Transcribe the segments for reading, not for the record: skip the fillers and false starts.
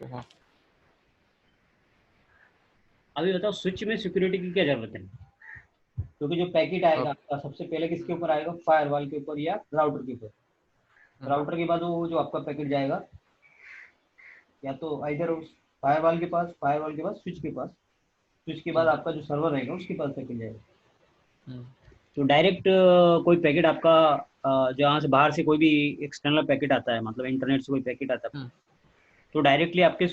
हाँ। अभी बताओ स्विच में सिक्योरिटी की क्या जरूरत है? क्योंकि जो पैकेट आएगा अब आपका सबसे पहले किसके ऊपर आएगा, फायरवॉल के ऊपर या राउटर के ऊपर। राउटर के बाद वो जो आपका पैकेट जाएगा या तो इधर फायरवॉल के पास, फायरवॉल के बाद स्विच के पास, स्विच के बाद आपका जो सर्वर रहेगा उसके पास पैकेट जाएगा। तो डायरेक्ट कोई पैकेट आपका जहाँ से बाहर से कोई भी एक्सटर्नल पैकेट आता है, मतलब इंटरनेट से कोई पैकेट आता है, तो डायरेक्टली आपके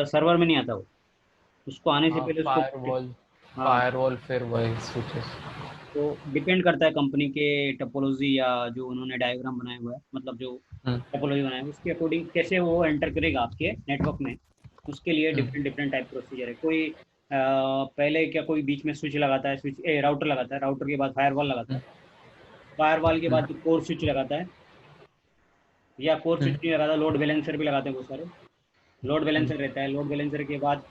सर्वर में नहीं आता वो, उसको आने से हाँ, पहले उसको। फायरवॉल, हाँ, फिर वही स्विचेस। तो डिपेंड करता है कंपनी के टोपोलॉजी या जो उन्होंने डायग्राम बनाया हुआ है, मतलब जो हम्म टोपोलॉजी बनाया है उसके अकॉर्डिंग कैसे वो एंटर करेगा आपके नेटवर्क में। उसके लिए हम्म डिफरेंट डिफरेंट टाइप प्रोसीजर है। कोई पहले क्या कोई बीच में स्विच लगाता है, स्विच राउटर लगाता है, राउटर के बाद फायरवॉल लगाता है, फायरवॉल के हम्म बाद कोर स्विच लगाता है, या कोर स्विच हम्म नहीं लगाता, लोड बैलेंसर भी लगाते हैं बहुत सारे। लोड हम्म बैलेंसर रहता है, लोड बैलेंसर के बाद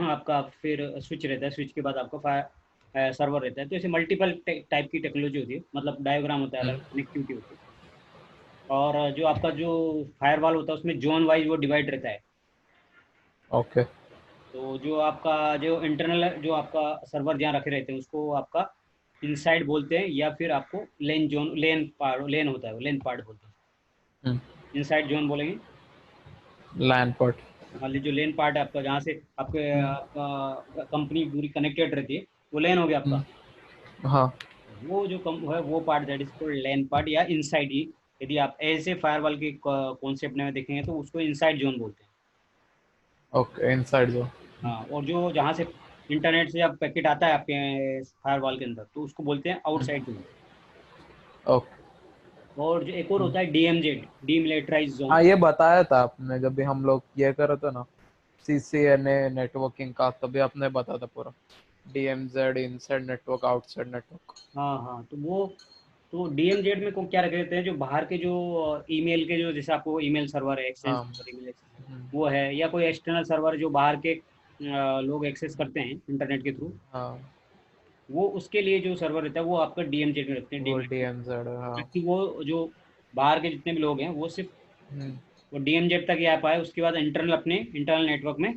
आपका फिर स्विच रहता है, स्विच के बाद आपका सर्वर रहता है। तो ऐसे मल्टीपल टाइप की टेक्नोलॉजी होती है, मतलब डायग्राम होता है, अलग हम्म कनेक्टिविटी होती है। और जो आपका जो फायरवॉल होता है उसमें जोन वाइज वो डिवाइड रहता है। ओके। तो जो आपका जो इंटरनल जो आपका सर्वर जहाँ रखे रहते हैं उसको आपका इनसाइड बोलते हैं, या फिर आपको लेन जोन, लेन पार्ट, लेन होता है वो लेन पार्ट बोलते हैं। हम्म इनसाइड जोन बोलेंगे। Land port. मान लीजिए जो लेन पार्ट है आपका, जहाँ से आपके हम्म आपका कंपनी पूरी कनेक्टेड रहती है, वो लेन हो गया आपका। हम्म हाँ। वो जो कम है वो part that is called lane part या इनसाइड ही। यदि आप ऐसे फायरवॉल के कॉन्सेप्ट में देखेंगे तो उसको इनसाइड जोन बोलते हैं। ओके, इनसाइड जो। हाँ, और जो जहाँ से इंटरनेट से जब पैकेट आता है आपके फायरवॉल के अंदर तो उसको बोलते हैं आउटसाइड जोन। ओके। और जो एक और होता है डीएमजेड, डीमिलिटराइज जोन। हाँ, ये बताया था आपने जब भी हम लोग ये कर रहे थे ना, CCNA नेटवर्किंग का, तभी आपने बताया था पूरा। DMZ, inside network, outside network. हाँ हाँ, तो वो तो डीएमजेड में को क्या रख देते हैं, जो बाहर के जो ईमेल के जो, जैसे आपको ईमेल सर्वर है, एक्सचेंज हाँ। सर्वर, ईमेल एक्सचेंज हम्म, वो है, या कोई एक्सटर्नल सर्वर जो बाहर के लोग एक्सेस करते हैं इंटरनेट के थ्रू, हाँ, वो उसके लिए जो सर्वर रहता है वो आपका डीएमजेड में रखते हैं, वो डीमिलिटराइज। DMZ, हाँ। ताकि वो जो बाहर के जितने भी लोग हैं वो सिर्फ हम्म वो डीएमजेड तक ही आ पाए, उसके बाद इंटरनल अपने इंटरनल नेटवर्क में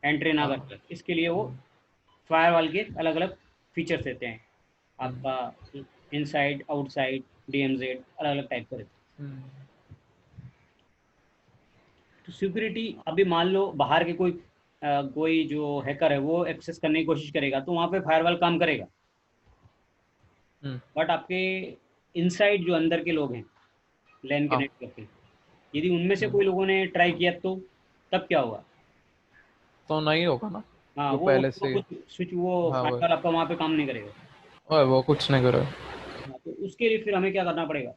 एंट्री ना कर हाँ। पाए। इसके लिए वो हम्म फायरवॉल के अलग अलग फीचर्स देते हैं हम्म आपका, इनसाइड, आउटसाइड, डीएमजेड अलग अलग टाइप का रहता है। हम्म तो सिक्योरिटी अभी मान लो बाहर के कोई जो हैकर है वो एक्सेस करने की कोशिश करेगा तो वहाँ पे फायरवॉल काम करेगा। हम्म, बट आपके इनसाइड जो अंदर के लोग हैं लैन के हाँ। नेटवर्क के, यदि उनमें से हम्म, कोई लोगों ने ट्राई किया तो तब क्या होगा? तो नहीं होगा ना, हाँ, जो वो पहले वो से। कुछ स्विच वो हाँ, वो फायरवॉल आपका वहाँ पे काम नहीं करेगा। वो कुछ नहीं करे। हाँ, तो उसके लिए फिर हमें क्या करना पड़ेगा,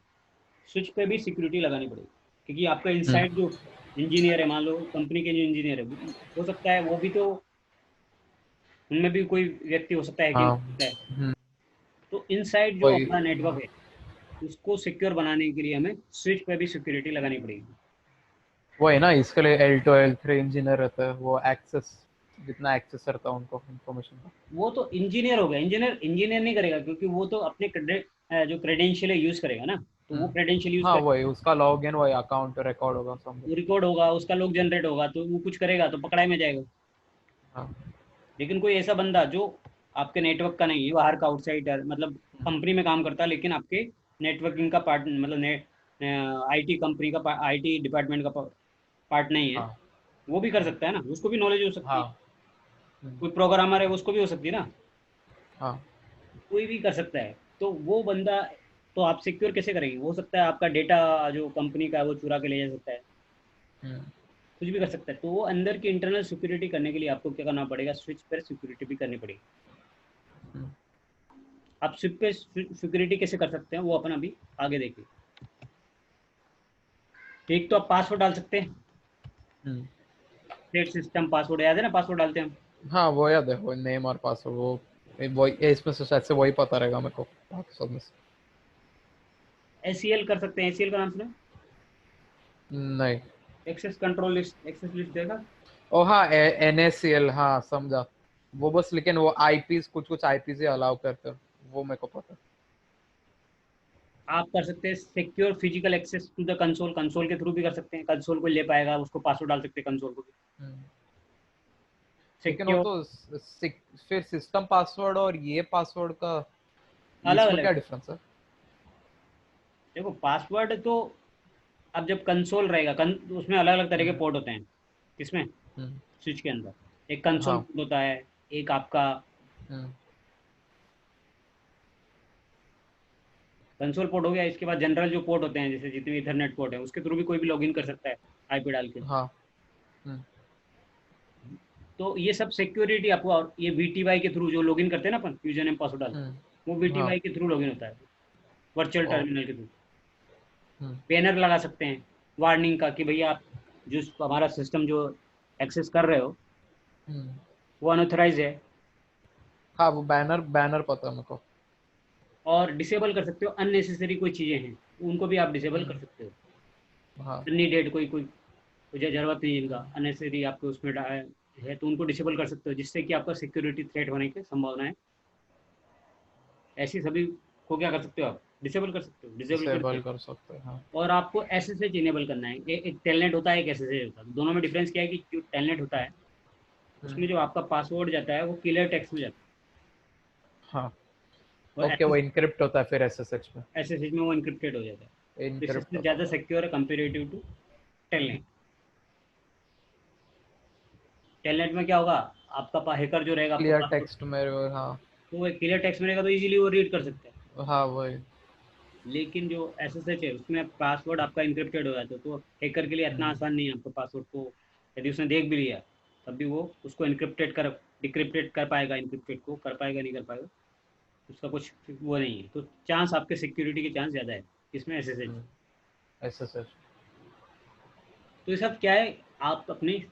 स्विच पे भी सिक्योरिटी लगानी पड़ेगी। क्योंकि आपका हम्म इनसाइड जो इंजीनियर है, मान लो कंपनी के जो इंजीनियर है, हो सकता है वो भी तो, उनमें भी कोई व्यक्ति हो सकता है कि हो हाँ। सकता है। हम्म तो इनसाइड जो वही। हमारा नेटवर्क हाँ है उसको सिक्योर बनाने के लिए हमें स्विच पे भी सिक्योरिटी लगानी पड़ेगी। वही ना, इसके लिए L2 L3 इंजीनियर रहता है, वो एक्सेस, जितना एक्सेस रहता है उनको इन्फॉर्मेशन का। वो तो इंजीनियर हो गया, इंजीनियर इंजीनियर नहीं करेगा क्योंकि वो तो अपने जो क्रेडेंशियल यूज करेगा ना, तो वो क्रेडेंशियल यूज हाँ, कर, वही उसका लॉग इन, वही अकाउंट रिकॉर्ड होगा समझो। रिकॉर्ड होगा उसका, लोग जनरेट होगा, तो वो कुछ करेगा तो पकड़ाई में जाएगा। हाँ। लेकिन कोई ऐसा बंदा जो आपके नेटवर्क का नहीं है, बाहर का आउटसाइडर, मतलब कंपनी में काम करता है लेकिन आपके नेटवर्किंग का पार्ट, मतलब आईटी कंपनी का, आईटी डिपार्टमेंट का पार्ट नहीं है, हाँ। वो भी कर सकता है ना, उसको भी नॉलेज हो सकती है। हाँ। हम्म, कोई प्रोग्रामर है उसको भी हो सकती है ना, हाँ। कोई भी कर सकता है। तो वो बंदा, तो आप सिक्योर कैसे करेंगे? हो सकता है आपका डेटा जो कंपनी का है वो चुरा के ले जा सकता है, हम्म कुछ भी कर सकता है। तो वो अंदर की इंटरनल सिक्योरिटी करने के लिए आपको क्या करना पड़ेगा, स्विच पर सिक्योरिटी भी करनी पड़ेगी। हम्म आप स्विच पे सिक्योरिटी कैसे कर सकते हैं वो अपन अभी आगे देखिए। एक तो आप पासवर्ड डाल सकते हैं, हम्म, स्टेट सिस्टम पासवर्ड, याद है ना पासवर्ड डालते हैं हम। हाँ, वो याद है, वो नेम और पासवर्ड, वो वही इसमें से शायद से वही पता रहेगा मेरे को, बाकी सब में से। एसीएल कर सकते हैं, एसीएल का नाम सुना? नहीं। Access control list, access list देखा? ओ हाँ, NACL, हाँ समझा। वो बस, लेकिन वो IPs, कुछ कुछ IPs ही अलाउ करते हैं, वो मेरे को पता आप कर सकते हैं secure physical access to the console, console के थ्रू भी कर सकते हैं, कंसोल को ले पाएगा, उसको पासवर्ड डाल सकते हैं कंसोल को भी। हम्म। लेकिन वो सिक्योर तो फिर सिस्टम पासवर्ड और ये पासवर्ड का अलग इसमें अलग क्या है। डिफरेंस है? देखो पासवर्ड तो अब जब कंसोल रहेगा उसमें अलग अलग तरह के हम्म। पोर्ट होते हैं। किसमें? हम्म। स्विच के अंदर एक कंसोल हाँ। पोर्ट होता है, एक आपका हम्म। कंसोल पोर्ट हो गया। इसके बाद जनरल जो पोर्ट होते हैं, जैसे जितने भी इथरनेट पोर्ट है, उसके थ्रू भी कोई भी लॉगिन कर सकता है आईपी डाल के। हाँ। हम्म। तो ये सब सिक्योरिटी आपको, और ये वीटीवाई के थ्रू जो लॉगिन करते हैं ना अपन यूजर नेम पासवर्ड डाल, वो हाँ। वीटीवाई के थ्रू लॉगिन होता है, वर्चुअल ओ। टर्मिनल के थ्रू। हम्म। बैनर लगा सकते हैं वार्निंग का कि भैया आप जो हमारा सिस्टम जो एक्सेस कर रहे हो हम्म। वो अनऑथराइज है। हाँ, वो बैनर बैनर पता है मेरे को। और डिसेबल कर सकते हो अननेसेसरी कोई चीज़ें हैं उनको भी आप डिसेबल कर हम्म। सकते हो। हाँ। अननीडेड कोई कोई मुझे ज़रूरत नहीं है इनका, हम्म। अननेसेसरी आपको उसमें है तो उनको डिसेबल कर सकते हो, जिससे कि आपका सिक्योरिटी थ्रेट होने की संभावना है। ऐसी सभी को क्या कर सकते हो आप, डिसेबल कर सकते हो, डिसेबल कर डिसेबल दिया। कर सकते हैं, हाँ। और आपको एसएसएच इनेबल करना है। एक टेलनेट होता है, एक एसएसएच होता है, दोनों में डिफरेंस क्या है कि जो टेलनेट होता है हम्म। उसमें जो आपका पासवर्ड जाता है वो क्लियर टेक्स्ट में जाता हाँ। है, और ओके, वो इनक्रिप्ट होता है फिर एसएसएच में। एसएसएच में वो इनक्रिप्टेड हो जाता है। तो इनक्रिप्ट इससे होता ज़्यादा है। सिक्योर है कंपेरेटिव टू टेलनेट। टेलनेट में क्या होगा, आपका हैकर जो रहेगा आपका क्लियर पासवर्ड, टेक्स्ट में, हाँ। तो वो क्लियर टेक्स्ट में रहेगा तो इजीली वो रीड कर सकता है। हाँ, वही। लेकिन जो एसएसएच है उसमें पासवर्ड आपका इंक्रिप्टेड हो जाता है, तो हैकर के लिए इतना हम्म। आसान नहीं है आपका पासवर्ड को, यदि उसने देख भी लिया तब भी वो उसको इनक्रिप्टेड कर डिक्रिप्टेड कर पाएगा, इनक्रिप्टेड को कर पाएगा नहीं कर पाएगा, उसका कुछ वो नहीं है। तो चांस आपके सिक्योरिटी के चांस ज़्यादा है इसमें एसएसएच। एसएसएच। तो ये सब क्या है, आप अपने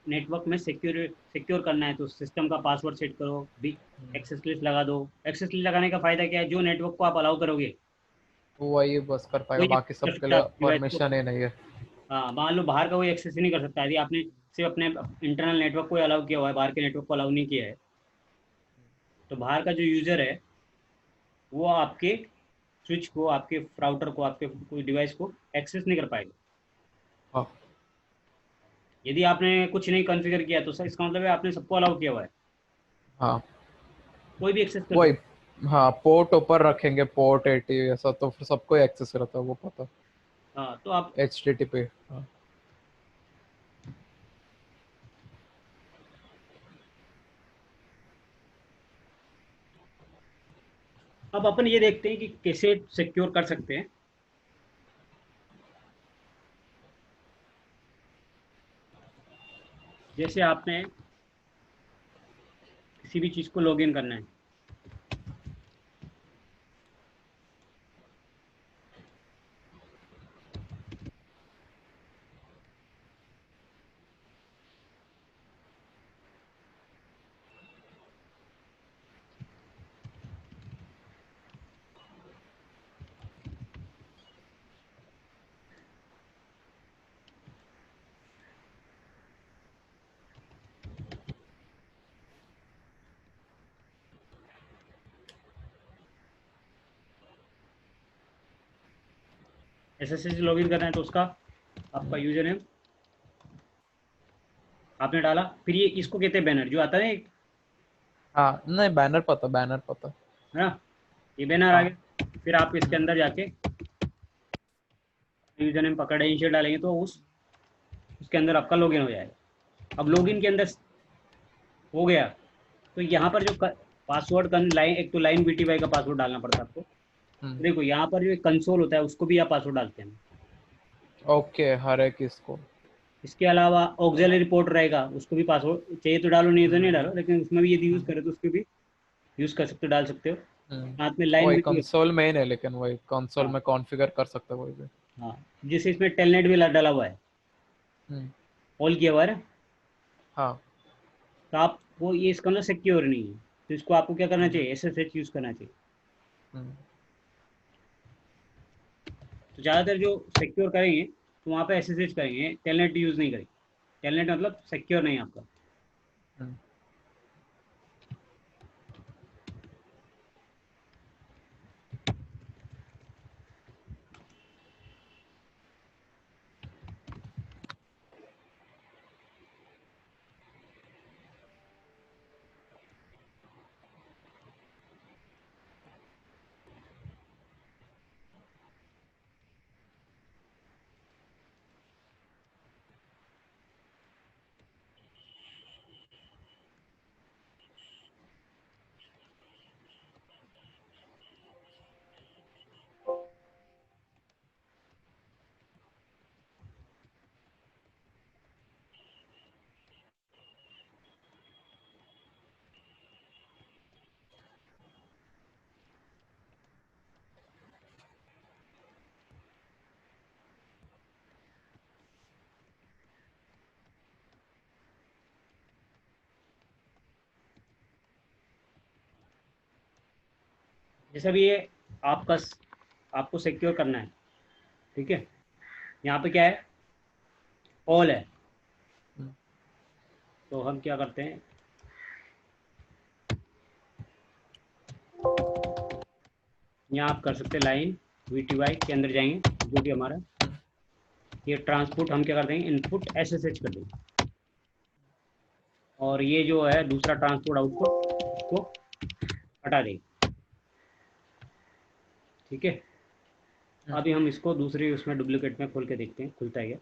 नेटवर्क में सिक्योर सिक्योर करना है तो सिस्टम का पासवर्ड सेट करो भी, एक्सेस लिस्ट लगा दो। एक्सेस लिस्ट लगाने का फ़ायदा क्या है, जो नेटवर्क को आप अलाउ करोगे वही बस कर पाएगा, वही बाकी कर सबके सकता है लिए डिवाइस को। परमिशन ही नहीं है। हाँ, मान लो बाहर का कोई एक्सेस ही नहीं कर सकता, यदि आपने सिर्फ अपने इंटरनल नेटवर्क को अलाउ किया हुआ है, बाहर के नेटवर्क को अलाउ नहीं किया है, तो बाहर का जो यूज़र है वो आपके स्विच को, आपके राउटर को, आपके कोई डिवाइस को एक्सेस नहीं कर पाएगा। हाँ। यदि आपने कुछ नहीं कॉन्फ़िगर किया तो सर इसका मतलब है आपने सबको अलाउ किया हुआ है, हाँ, कोई भी एक्सेस कर वही। सकता हाँ, पोर्ट ऊपर रखेंगे, पोर्ट 80 ऐसा तो फिर सबको एक्सेस रहता है, वो पता। है। हाँ तो आप HTTP। हाँ। अब अपन ये देखते हैं कि कैसे सिक्योर कर सकते हैं। जैसे आपने किसी भी चीज़ को लॉगिन करना है, एसएसएच लॉगिन करना है तो उसका आपका यूजर नेम आपने डाला, फिर ये इसको कहते हैं बैनर जो आता है एक, हाँ, नहीं, बैनर पता, बैनर पता। है ना, ये बैनर आ हाँ। गया। फिर आप इसके अंदर जाके यूजर नेम पकड़ इनिशियल डालेंगे तो उसके अंदर आपका लॉगिन हो जाएगा। अब लॉगिन के अंदर हो गया तो यहाँ पर जो पासवर्ड का लाइन, एक तो लाइन बीटीवाई का पासवर्ड डालना पड़ता है आपको। देखो यहाँ पर जो कंसोल होता है उसको भी आप पासवर्ड डालते हैं। ओके, हर एक इसको। इसके अलावा ऑक्सिलरी पोर्ट रहेगा, उसको भी पासवर्ड चाहिए तो डालो, नहीं तो नहीं डालो, लेकिन उसमें भी यदि यूज़ हम्म। करे तो उसको भी यूज़ कर सकते हो, डाल सकते हो। हम्म। साथ में लाइन वही भी। कंसोल मेन है, लेकिन वही कंसोल हाँ में कॉन्फ़िगर कर सकते हैं कोई भी। हाँ, जैसे इसमें टेलनेट भी डाला हुआ है, हम्म। ऑल किया हुआ है ना, हाँ। तो आप वो ये इसका मतलब सिक्योर नहीं है, तो इसको आपको क्या करना हम्म। चाहिए, एसएसएच यूज़ करना चाहिए। हम्म। तो ज़्यादातर जो सिक्योर करेंगे तो वहाँ पे एसएसएच करेंगे, टेलनेट यूज़ नहीं करेंगे। टेलनेट मतलब सिक्योर नहीं है आपका। हम्म। जैसे भी ये आपका आपको सिक्योर करना है, ठीक है, यहाँ पे क्या है, ऑल है, तो हम क्या करते हैं, यहाँ आप कर सकते हैं लाइन VTY के अंदर जाएंगे, जो भी हमारा ये ट्रांसपोर्ट हम क्या कर देंगे, इनपुट SSH कर देंगे, और ये जो है दूसरा ट्रांसपोर्ट आउटपुट इसको हटा देंगे, ठीक है। अभी हम इसको दूसरी उसमें डुप्लीकेट में खोल के देखते हैं खुलता है क्या।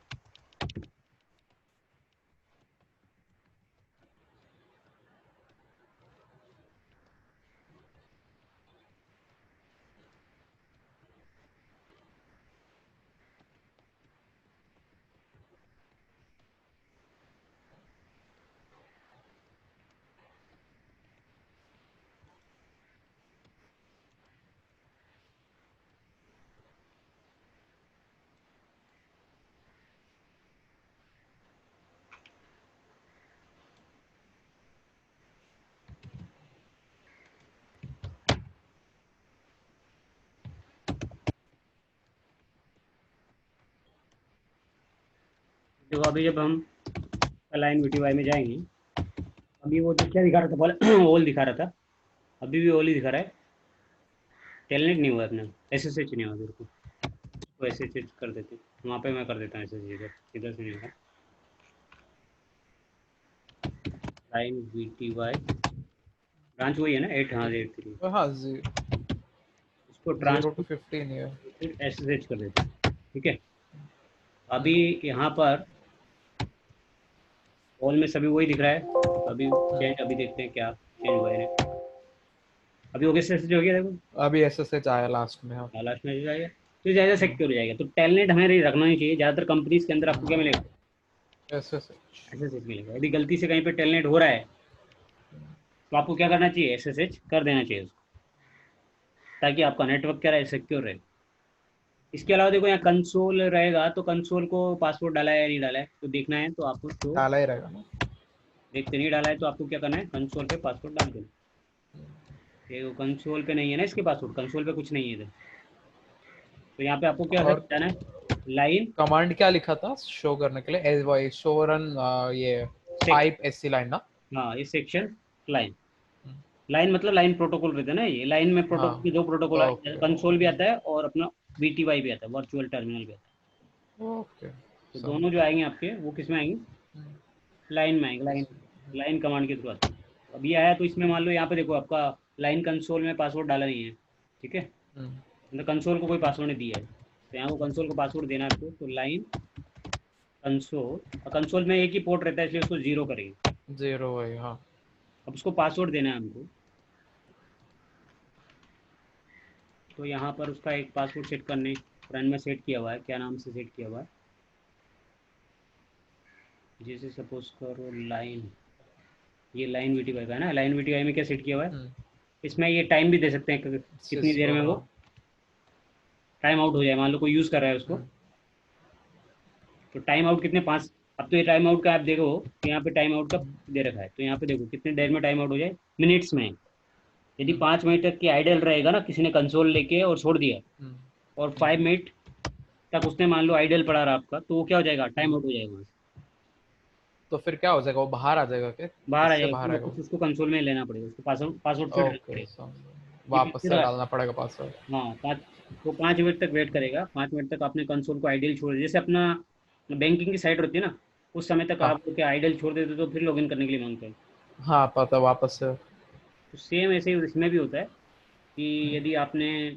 देखो अभी जब हम लाइन VTY में जाएंगे, अभी वो जो क्या दिखा रहा था पहले ऑल दिखा रहा था, अभी भी ऑल ही दिखा रहा है, टेलनेट नहीं हुआ अपने, SSH नहीं हुआ मेरे को, तो SSH कर देते हैं, वहाँ पे मैं कर देता हूँ SSH, इधर से नहीं होगा। लाइन VTY ब्रांच वही है ना 8 हाँ जी, इसको 0 to ट्रांसपोर्ट 15 है। फिर SSH कर देते हैं, ठीक है। अभी यहाँ पर ऑल में सभी वही दिख रहा है, अभी चेंज, अभी देखते हैं क्या चेंज हुआ है, अभी ओके SSH हो गया, देखो अभी SSH आया लास्ट में। हाँ, लास्ट में जाएगा तो ज़्यादा सिक्योर हो जाएगा। तो टेलनेट हमें रखना ही चाहिए, ज़्यादातर कंपनीज के अंदर आपको क्या मिलेगा, SSH। SSH मिलेगा। यदि गलती से कहीं पे टेलनेट हो रहा है तो आपको क्या करना चाहिए, SSH कर देना चाहिए उसको, ताकि आपका नेटवर्क क्या रहे, सिक्योर रहे। इसके अलावा देखो यहाँ कंसोल रहेगा, तो कंसोल को पासवर्ड डाला है या नहीं डाला है तो देखना है, तो आपको तो डाला ही रहेगा ना। देखते नहीं डाला है तो आपको क्या करना है, कंसोल पे पासवर्ड डाल देना। देखो कंसोल पे नहीं है ना इसके पासवर्ड, कंसोल पे कुछ नहीं है इधर, तो यहाँ पे आपको क्या और जाना है, लाइन कमांड क्या लिखा था शो करने के लिए, शो रन ये पाइप SC लाइन ना। हाँ ये सेक्शन लाइन, लाइन मतलब लाइन प्रोटोकॉल रहता है ना, ये लाइन में हाँ, प्रोटोकॉल की दो प्रोटोकॉल आते हैं, ओके कंसोल भी ओके आता है और अपना VTY भी आता है, वर्चुअल टर्मिनल भी आता ओके। है। तो दोनों जो आएंगे आपके वो किस में आएंगे, लाइन में आएंगे, लाइन लाइन कमांड के थ्रू आते हैं। अब ये आया तो इसमें मान लो यहाँ पे देखो आपका लाइन कंसोल में पासवर्ड डाला नहीं है, ठीक है, मतलब कंसोल को कोई पासवर्ड नहीं दिया है, तो यहाँ को कंसोल को पासवर्ड देना है आपको, तो लाइन कंसोल, कंसोल में एक ही पोर्ट रहता है इसलिए उसको 0 करेंगे, 0 है। हाँ, अब उसको पासवर्ड देना है हमको, तो यहाँ पर उसका एक पासवर्ड सेट करने, रन में सेट किया हुआ है, क्या नाम से सेट किया हुआ है, जैसे सपोज करो लाइन, ये लाइन VTY का है ना, लाइन VTY में क्या सेट किया हुआ है, इसमें ये टाइम भी दे सकते हैं कितनी देर में वो टाइम आउट हो जाए, मान लो कोई यूज़ कर रहा है उसको, तो टाइम आउट कितने 5, अब तो ये टाइम आउट का आप देखो तो यहाँ पे टाइम आउट का दे रखा है, तो यहाँ पे देखो कितने देर में टाइम आउट हो जाए, मिनट्स में। यदि 5 मिनट तक की आइडल रहेगा ना, किसी ने कंसोल लेके और छोड़ दिया और 5 मिनट तक उसने मान लो आइडल पड़ा रहा आपका, तो वो क्या हो जाएगा, टाइम आउट हो जाएगा वहाँ से, तो फिर क्या हो जाएगा, वो बाहर आ जाएगा क्या? बाहर आ इससे जाएगा, बाहर फिर आएगा वापस उसको कंसोल में लेना पड़ेगा, उसको पासवर्ड पासवर्ड फिर डालना ओके, पड़ेगा। ये वापस पीछे से तो डालना पड़ेगा पासवर्ड। हाँ 5, वो 5 मिनट तक वेट करेगा, 5 मिनट तक आपने कंसोल को आइडल छोड़ दिया, जैसे अपना बैंकिंग की साइट होती है ना, उस समय तक हाँ आप क्या आइडल छोड़ देते तो फिर लॉगिन करने के लिए मांगते हैं, हाँ, पता वापस से। तो सेम ऐसे ही इसमें भी होता है कि यदि आपने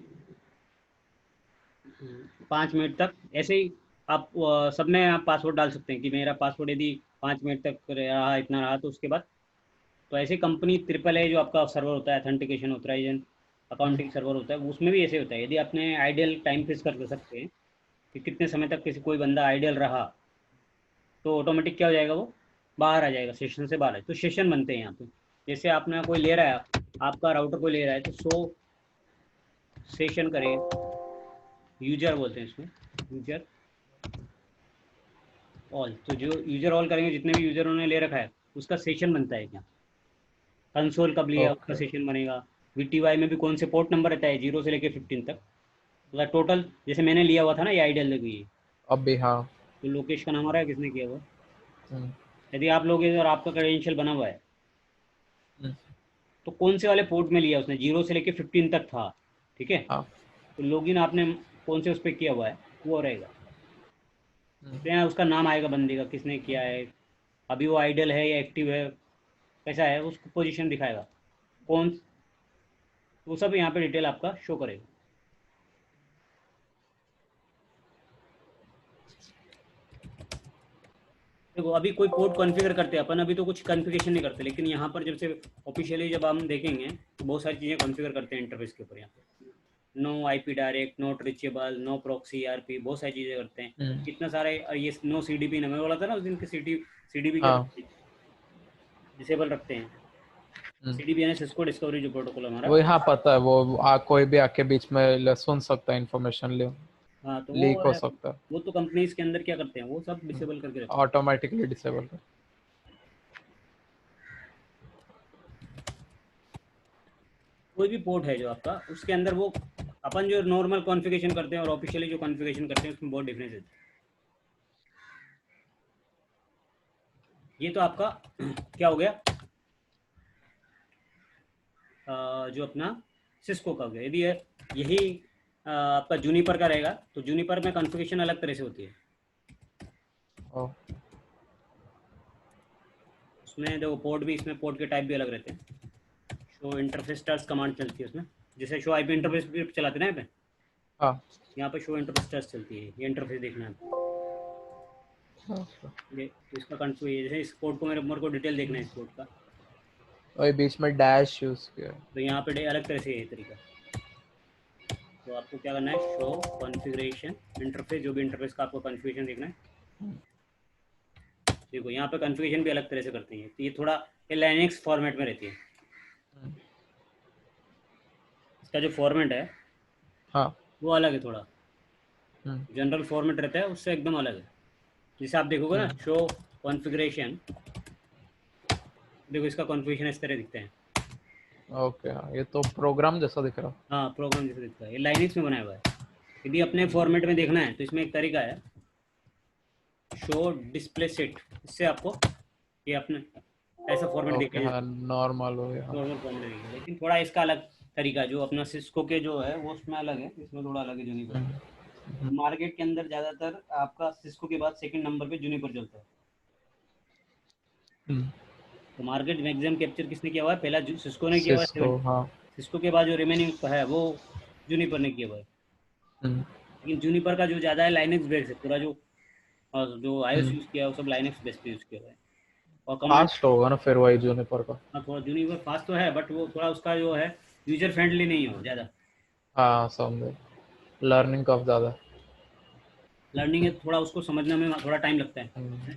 5 मिनट तक ऐसे ही आप सब में आप पासवर्ड डाल सकते हैं कि मेरा पासवर्ड यदि 5 मिनट तक रहा, इतना रहा, तो उसके बाद तो ऐसे कंपनी AAA जो आपका सर्वर होता है, ऑथेंटिकेशन ऑथराइजेशन अकाउंटिंग सर्वर होता है, उसमें भी ऐसे होता है, यदि आपने आइडियल टाइम फिक्स कर सकते हैं कि कितने समय तक किसी कोई बंदा आइडियल रहा, तो ऑटोमेटिक क्या हो जाएगा, वो बाहर आ जाएगा, सेशन से बाहर है, तो सेशन बनते हैं यहाँ पे। जैसे आपने कोई ले रहा है, आपका राउटर कोई ले रहा है, तो 100 सेशन करें, यूजर बोलते हैं इसमें, यूजर ऑल, तो जो यूजर ऑल करेंगे जितने भी यूजर उन्होंने ले रखा है उसका सेशन बनता है क्या, कंसोल कब लिया उसका ओके। सेशन बनेगा, VTY में भी कौन से पोर्ट नंबर रहता है 0 से लेके 15 तक, मतलब टोटल जैसे मैंने लिया हुआ था ना ये आइडियल देखिए, अभी हाँ। तो लोकेश का नाम आ रहा है, किसने किया हुआ, हम्म, यदि आप लोग और आपका क्रेडेंशियल बना हुआ है, हम्म, तो कौन से वाले पोर्ट में लिया उसने, 0 से लेके 15 तक था, ठीक है, हाँ। तो लॉगिन आपने कौन से उस पर किया हुआ है वो रहेगा, हम्म, तो यहाँ उसका नाम आएगा बंदे का किसने किया है, अभी वो आइडल है या एक्टिव है कैसा है, उसको पोजीशन दिखाएगा कौन, वो सब यहाँ पे डिटेल आपका शो करेगा। देखो अभी कोई पोर्ट कॉन्फ़िगर करते हैं अपन, अभी तो कुछ कॉन्फ़िगरेशन नहीं करते, लेकिन यहाँ पर जब से ऑफिशियली जब हम देखेंगे तो बहुत सारी चीज़ें कॉन्फ़िगर करते हैं इंटरफेस के ऊपर, यहाँ पे no IP direct, not reachable, no proxy ARP, बहुत सारी चीज़ें करते हैं, हम्म, इतना सारे, ये नो सीडीपी नंबर बोला था ना उस दिन के, सीडीपी क्या हाँ। डिसेबल रखते हैं, हम्म, सीडीपी यानी सिस्को डिस्कवरी जो प्रोटोकॉल हमारा। वही हाँ पता है, वो कोई भी आके बीच में सुन सकता है, इंफॉर्मेशन ले हाँ तो लीक वो हो है, सकता है। वो तो कंपनीज के अंदर क्या करते हैं वो सब डिसेबल करके रखते हैं। ऑटोमेटिकली डिसेबल कर। कोई भी पोर्ट है जो आपका उसके अंदर वो अपन जो नॉर्मल कॉन्फ़िगरेशन करते हैं और ऑफिशियली जो कॉन्फ़िगरेशन करते हैं उसमें बहुत डिफरेंस है। ये तो आपका क्या हो गया, जो अपना सिस्को का हो गया। यदि यही आपका जूनिपर का रहेगा तो जूनिपर में कॉन्फ़िगरेशन अलग तरह से होती है, ओ, उसमें देखो पोर्ट भी, इसमें पोर्ट के टाइप भी अलग रहते हैं। शो इंटरफेस टर्स कमांड चलती है उसमें, जैसे शो आईपी इंटरफेस भी चलाते हैं ना यहाँ पे, हाँ। यहाँ पे शो इंटरफेस टर्स चलती है, ये इंटरफेस देखना है ये, तो इसका कॉन्फ़िगरेशन जैसे इस पोर्ट को मेरे को डिटेल देखना है इस पोर्ट का, वही बीच में डैश यूज किया है। तो यहाँ पे अलग तरह से ये तरीका, तो आपको क्या करना है, शो कॉन्फ़िगरेशन इंटरफेस, जो भी इंटरफेस का आपको कॉन्फ़िगरेशन देखना है, देखो यहाँ पे कॉन्फ़िगरेशन भी अलग तरह से करते हैं, तो ये थोड़ा ये लाइनेक्स फॉर्मेट में रहती है, इसका जो फॉर्मेट है हाँ। वो अलग है थोड़ा, हम्म, जनरल फॉर्मेट रहता है उससे एकदम अलग है। जैसे आप देखोगे ना शो कॉन्फ़िगरेशन, देखो इसका कॉन्फ़िगरेशन इस तरह दिखता है, ओके। हाँ, ये तो प्रोग्राम जैसा दिख रहा। हाँ प्रोग्राम जैसे दिखता है, ये लाइनेक्स में बनाया हुआ है। यदि अपने फॉर्मेट में देखना है तो इसमें एक तरीका है शो डिस्प्ले सेट, इससे आपको ये अपने ऐसा फॉर्मेट ओके, दिखेगा, हाँ नॉर्मल हो गया। नॉर्मल फॉर्मेट दिखेगा, लेकिन थोड़ा इसका अलग तरीका जो अपना सिस्को के जो है वो उसमें अलग है, इसमें थोड़ा अलग है जूनिपर। हम्म, हम्म, मार्केट के अंदर ज़्यादातर आपका सिस्को के बाद सेकंड नंबर पे जूनिपर चलता है, हम्म, तो मार्केट मैक्सिमम कैप्चर किसने किया हुआ है, पहला सिस्को ने किया हुआ है सिस्को, हाँ। सिस्को के बाद जो रिमेनिंग है वो जूनिपर ने किया हुआ है, हम्म, लेकिन जूनिपर का जो ज़्यादा है लाइनेक्स बेस्ड है पूरा, जो और जो आईओएस हम्म। यूज़ किया है वो सब लाइनेक्स बेस्ड पे यूज़ किया हुआ है, और कमांड, फास्ट होगा ना फिर वही जूनिपर का। हाँ थोड़ा जूनिपर फास्ट तो है बट वो थोड़ा उसका जो है यूजर फ्रेंडली नहीं हो ज़्यादा, हाँ समझे, लर्निंग कब ज्यादा है। लर्निंग है थोड़ा, उसको समझने में थोड़ा टाइम लगता है। हम्म।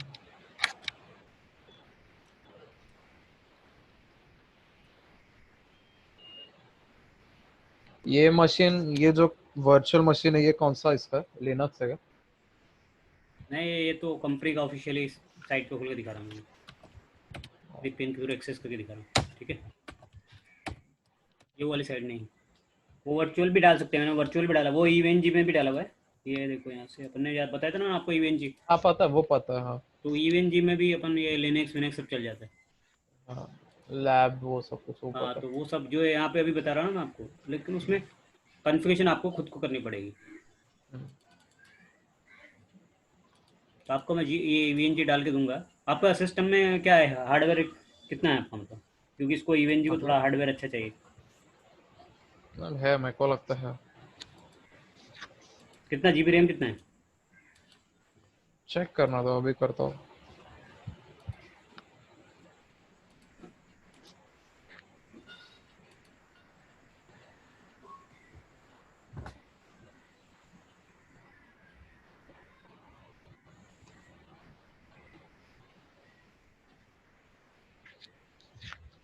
ये मशीन, ये जो वर्चुअल मशीन है, ये कौन सा इसका लिनक्स है क्या? नहीं ये तो कंपनी का ऑफिशियली साइट पे खोल के दिखा रहा हूँ मैं, पिन की एक्सेस करके दिखा रहा हूँ, ठीक है, ये वाली साइड नहीं, वो वर्चुअल भी डाल सकते हैं, मैंने वर्चुअल भी डाला, वो इवेंट जी में भी डाला हुआ है, ये देखो यहाँ से अपन ने यार बताया था ना आपको इवेंट जी, हाँ पता है, वो पता है हाँ। तो इवेंट जी में भी अपन ये लिनक्स विनक्स सब चल जाता है। हाँ, लैब वो सब कुछ वो हाँ पता तो वो सब जो है यहाँ पे अभी बता रहा हूँ ना मैं आपको, लेकिन उसमें कॉन्फ़िगरेशन आपको खुद को करनी पड़ेगी, है। तो आपको मैं ये इवेंट जी डाल के दूंगा। आपका सिस्टम में क्या है हार्डवेयर कितना है आपका, मतलब क्योंकि इसको इवेंट जी को मतलब थोड़ा हार्डवेयर अच्छा चाहिए, है, मेरे को लगता है। कितना जीबी रैम कितना है, चेक करना तो अभी करता हूँ।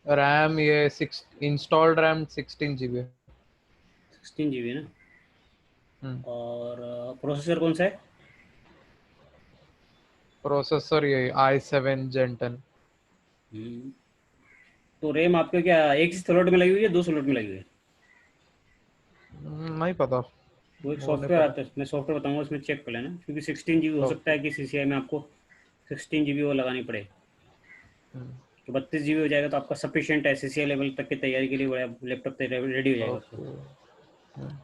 रैम ये 6 इंस्टॉल्ड रैम 16 GB है। 16 GB ना, हम्म। और प्रोसेसर कौन सा है, प्रोसेसर ये i7 Gen 10। हम्म, तो रैम आपका क्या एक ही स्लॉट में लगी हुई है, 2 स्लॉट में लगी हुई है? नहीं पता, वो एक वो नहीं सॉफ्टवेयर पता। आता है, मैं सॉफ्टवेयर बताऊंगा, उसमें चेक कर लेना, क्योंकि 16 GB हो सकता ओके। है कि CCI में आपको 16 GB वो लगानी पड़े। हम्म, तो 32 GB हो जाएगा तो आपका सफिशियंट है CCI लेवल तक की तैयारी के लिए, बड़ा लैपटॉप रेडी हो जाएगा आपका। ओके। हम्म,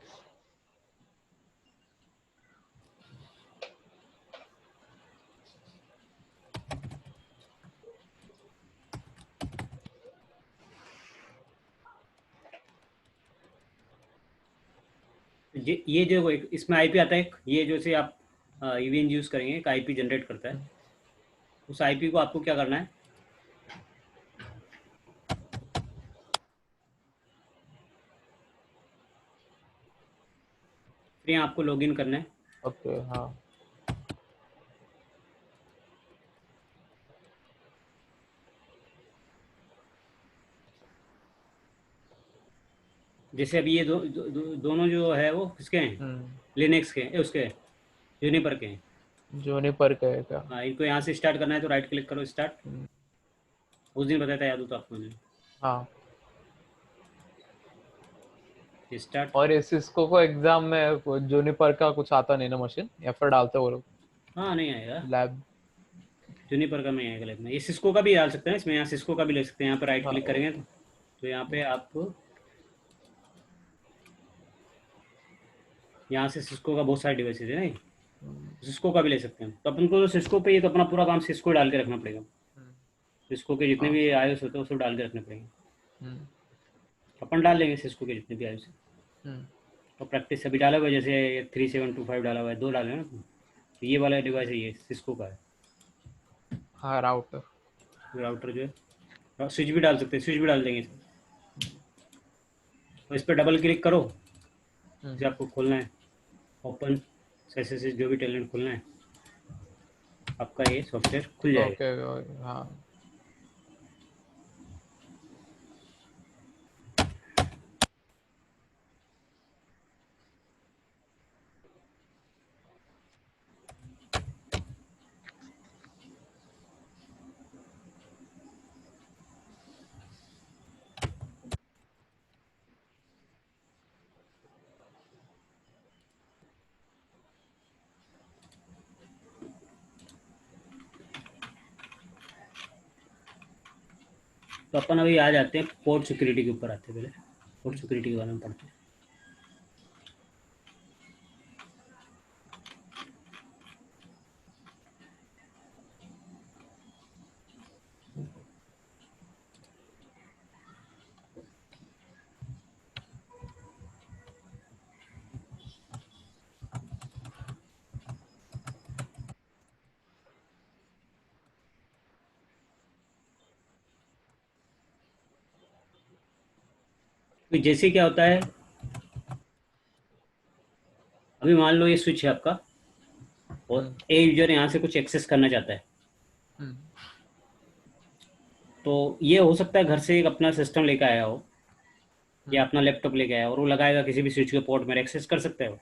ये जो इसमें IP आता है, ये जो से आप EVN यूज़ करेंगे, एक IP जनरेट करता है। उस IP को आपको क्या करना है, फिर यहाँ आपको लॉगिन करना है। ओके। हाँ। जैसे अभी ये दोनों जो है वो किसके हैं, लिनक्स के हैं, उसके यूनिपर के हैं। जूनिपर का है क्या? हाँ, इनको यहाँ से स्टार्ट करना है तो राइट क्लिक करो, स्टार्ट। हम्म, उस दिन बताया था, याद हो तो आपको मैंने, हाँ। स्टार्ट। और इस सिस्को को एग्जाम में जूनिपर का कुछ आता नहीं ना मशीन, या फिर डालते वो लोग हाँ नहीं आएगा, लैब? यूनिपर का नहीं आएगा लैब में। ये सिस्को का भी डाल सकते हैं इसमें, यहाँ सिस्को का भी ले सकते हैं, यहाँ पे राइट हाँ। क्लिक करेंगे तो यहाँ पे आप यहाँ से सिस्को का बहुत सारे डिवाइसेज है नहीं, सिस्को का भी ले सकते हैं। तो अपन को तो सिस्को पे, ये तो अपना पूरा काम सिस्को डाल के रखना पड़ेगा। सिस्को के जितने हाँ। भी आयोस होते हैं वो सब डाल के रखने पड़ेंगे। हम्म, अपन डाल लेंगे सिस्को के जितने भी आयोस है। हम्म, तो प्रैक्टिस अभी डाला हुआ है, जैसे 3725 डाला हुआ है, 2 डाले ना। तो ये वाला डिवाइस है, ये सिस्को का है। हाँ राउटर। राउटर जो है, स्विच भी डाल सकते हैं, स्विच भी डाल देंगे। तो इस पर डबल क्लिक करो, जैसे आपको खोलना है ओपन SSH जो भी टैलेंट खोलना है, आपका ये सॉफ्टवेयर खुल जाएगा। ओके। हाँ। तो अपन अभी आ जाते हैं पोर्ट सिक्योरिटी के ऊपर, आते हैं पहले पोर्ट सिक्योरिटी के बारे में पढ़ते हैं। तो जैसे क्या होता है, अभी मान लो ये स्विच है आपका, और ए यूजर यहाँ से कुछ एक्सेस करना चाहता है। हम्म, तो ये हो सकता है घर से एक अपना सिस्टम लेके आया हो, या अपना लैपटॉप लेके आया और वो लगाएगा किसी भी स्विच के पोर्ट में, एक्सेस कर सकता है वो।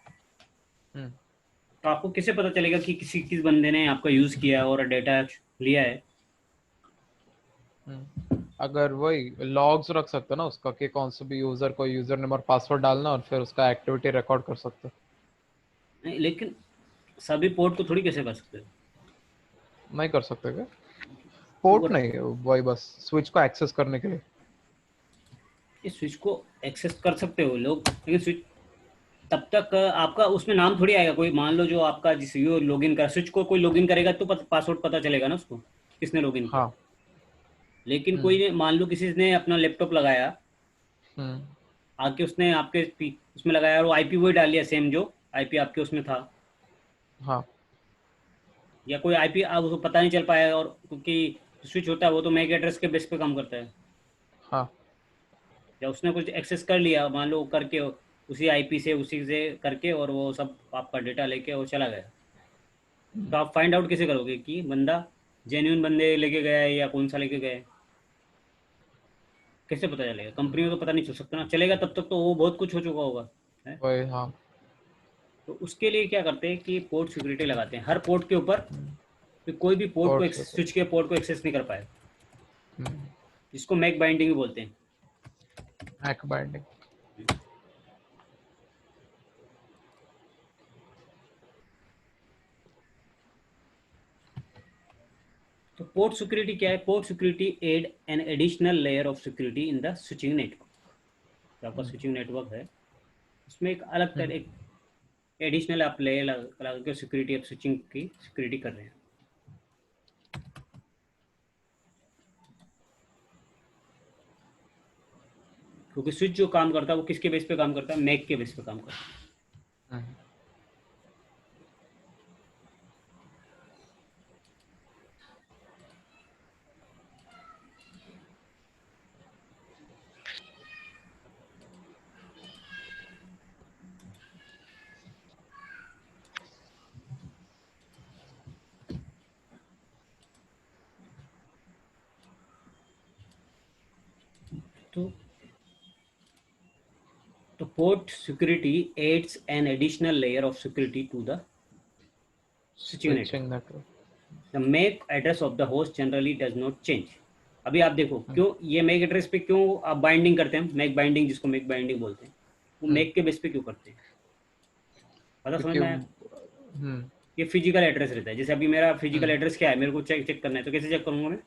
हम्म, तो आपको कैसे पता चलेगा कि किस बंदे ने आपका यूज़ किया और डेटा लिया है? अगर वही लॉग्स रख सकते ना उसका, कि कौन से भी यूजर को यूजर नेम और पासवर्ड डालना और फिर उसका एक्टिविटी रिकॉर्ड कर सकते। नहीं, लेकिन सभी पोर्ट को थोड़ी कैसे कर सकते हो? नहीं कर सकते क्या? तो पोर्ट नहीं, वही बस स्विच को एक्सेस करने के लिए। इस स्विच को एक्सेस कर सकते हो लोग, लेकिन स्विच तब तक आपका उसमें नाम थोड़ी आएगा कोई। मान लो जो आपका जिस यो लॉगिन कर, स्विच को कोई लॉगिन करेगा तो पासवर्ड पता चलेगा ना उसको, किसने लॉगिन किया। हाँ। लेकिन कोई ने, मान लो किसी ने अपना लैपटॉप लगाया, हम्म, आके उसने आपके उसमें लगाया और वो IP वही डाल लिया, सेम जो IP आपके उसमें था, हाँ। या कोई IP आप उसको पता नहीं चल पाया, और क्योंकि स्विच होता है वो तो मैक एड्रेस के बेस पे काम करता है, हाँ। या उसने कुछ एक्सेस कर लिया मान लो करके, उसी IP से उसी से करके, और वो सब आपका डेटा लेके वो चला गया। तो आप फाइंड आउट कैसे करोगे कि बंदा जेन्युइन बंदे लेके गया है या कौन सा लेके गया है? कैसे पता चलेगा? कंपनी को तो पता नहीं चल सकता ना, चलेगा तब तक तो वो बहुत कुछ हो चुका होगा है। वही। हाँ। तो उसके लिए क्या करते हैं कि पोर्ट सिक्योरिटी लगाते हैं हर पोर्ट के ऊपर, कि कोई भी पोर्ट को और स्विच के पोर्ट को एक्सेस नहीं कर पाए। जिसको मैक बाइंडिंग भी बोलते हैं। MAC binding. तो पोर्ट सिक्योरिटी क्या है? Port security add an additional layer of security in the switching network. जो आपका स्विचिंग नेटवर्क है उसमें एक अलग तरह एक एडिशनल आप लेयर लगा के सिक्योरिटी आप स्विचिंग की सिक्योरिटी कर रहे हैं। क्योंकि स्विच जो काम करता है वो किसके बेस पे काम करता है? मैक के बेस पे काम करता है। तो port security adds an additional layer of security to the switching network. The MAC address of the host generally does not change. अभी आप देखो क्यों ये MAC एड्रेस पे क्यों आप बाइंडिंग करते हैं? MAC बाइंडिंग, जिसको MAC बाइंडिंग बोलते हैं, वो MAC के बेस पे क्यों करते हैं? पता समझ में आया? ये फिजिकल एड्रेस रहता है। जैसे अभी मेरा फिजिकल एड्रेस क्या है, मेरे को चेक करना है, तो कैसे चेक करूंगा मैं?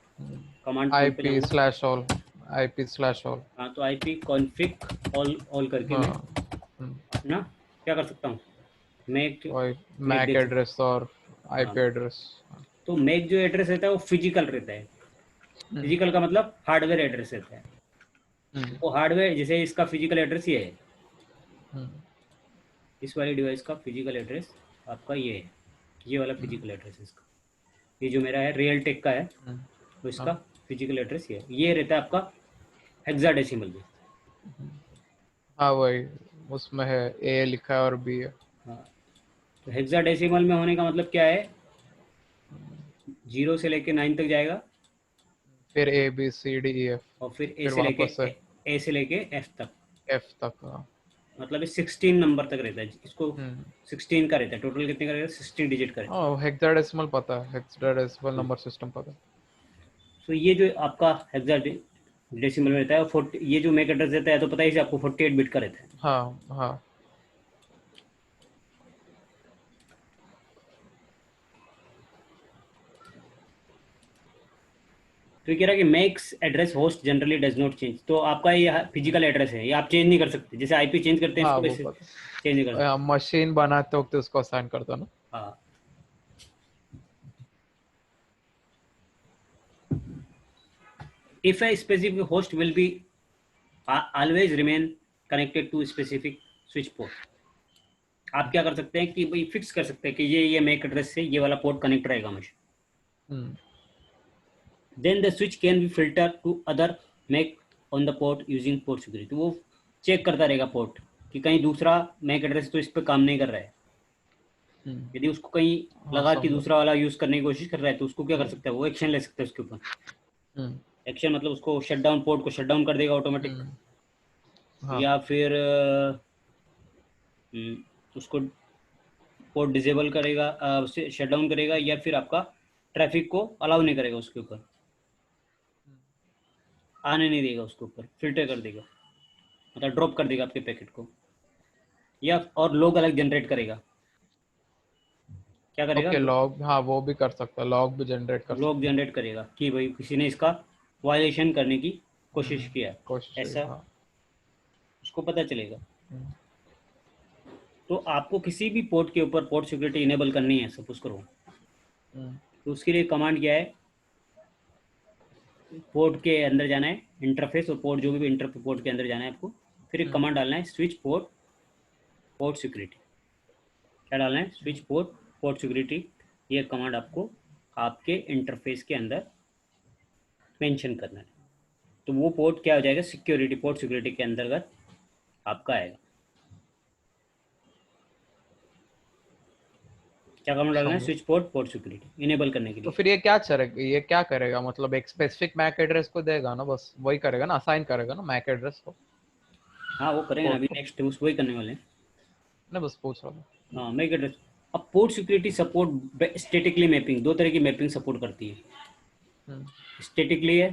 Command IP/all IP/all। हाँ, तो IP config all करके मैं अपना क्या कर सकता हूँ? मैक एड्रेस और IP एड्रेस। तो मैक जो एड्रेस रहता है वो फिजिकल रहता है। फिजिकल का मतलब हार्डवेयर एड्रेस रहता है। वो हार्डवेयर, जैसे इसका फिजिकल एड्रेस ये है, इस वाली डिवाइस का फिजिकल एड्रेस आपका ये है, ये वाला फिजिकल एड्रेस है इसका। ये जो मेरा है रियल टेक का है, तो इसका फिजिकल एड्रेस ये रहता है आपका हेक्साडेसिमल में। हाँ वही, उसमें है A लिखा है और B है। हाँ, तो हेक्साडेसिमल में होने का मतलब क्या है? 0 से लेके 9 तक जाएगा, फिर A B C D E F, और फिर ए से लेके F तक। मतलब 16 नंबर तक रहता है। इसको 16 का रहता है। टोटल कितने का रहता है? 16 डिजिट का रहता है। हेक्साडेसिमल पता है, हेक्साडेसिमल नंबर सिस्टम पता है। तो ये जो आपका हेक्साडेसिमल में रहता है, ये जो मैक एड्रेस रहता है तो पता ही आपको 48 बिट का रहता है। हाँ। तो ये कह रहा है कि max address host generally does not change. तो आपका ये फिजिकल एड्रेस है, ये आप चेंज नहीं कर सकते। जैसे आईपी चेंज करते हैं इसको वैसे चेंज नहीं कर सकते। मशीन बनाते वक्त उसको असाइन करता ना। हाँ, if a specific host will be always remain connected to specific switch port, आप क्या कर सकते हैं कि भाई फिक्स कर सकते हैं कि ये मैक एड्रेस से ये वाला पोर्ट कनेक्ट रहेगा हमेशा। Then the switch can be filter to other MAC on the port using port security. वो चेक करता रहेगा पोर्ट कि कहीं दूसरा मैक एड्रेस तो इस पर काम नहीं कर रहा है। यदि उसको कहीं लगा कि दूसरा वाला यूज करने की कोशिश कर रहा है तो उसको क्या कर सकता है? वो एक्शन ले सकता है उसके ऊपर। एक्शन मतलब उसको शटडाउन, पोर्ट को शटडाउन कर देगा ऑटोमेटिक, या फिर उसको पोर्ट डिसेबल करेगा, शटडाउन करेगा, या फिर आपका ट्रैफिक को अलाउ नहीं करेगा, उसके ऊपर आने नहीं देगा, उसके ऊपर फिल्टर कर देगा, मतलब ड्रॉप कर देगा आपके पैकेट को, या और लॉग अलग जनरेट करेगा। क्या करेगा? लॉग, हाँ वो भी कर सकता है, लॉग भी जनरेट कर सकता है। लॉग जनरेट करेगा कि भाई किसी ने इसका वायलेशन करने की कोशिश किया, ऐसा उसको पता चलेगा। तो आपको किसी भी पोर्ट के ऊपर पोर्ट सिक्योरिटी इनेबल करनी है, सपोज करो, तो उसके लिए कमांड क्या है? पोर्ट के अंदर जाना है, इंटरफेस और पोर्ट, जो भी इंटरफेस पोर्ट के अंदर जाना है आपको, फिर एक कमांड डालना है स्विच पोर्ट सिक्योरिटी। क्या डालना है? Switch port security. ये कमांड आपको आपके इंटरफेस के अंदर मेंशन करना है। तो वो पोर्ट क्या हो जाएगा? सिक्योरिटी, पोर्ट सिक्योरिटी के अंतर्गत आपका आएगा। क्या कमांड डालना है? स्विच पोर्ट सिक्योरिटी इनेबल करने के लिए। तो फिर ये क्या करेगा? मतलब एक स्पेसिफिक मैक एड्रेस को देगा ना, बस वही करेगा ना, असाइन करेगा ना मैक एड्रेस को। हाँ वो करेंगे ना, अभी नेक्स्ट वही करने वाले हैं। मैं बस पूछ रहा था। हाँ, मैक एड्रेस। अब port security support statically mapping, दो तरह की मैपिंग सपोर्ट करती है। स्टैटिकली है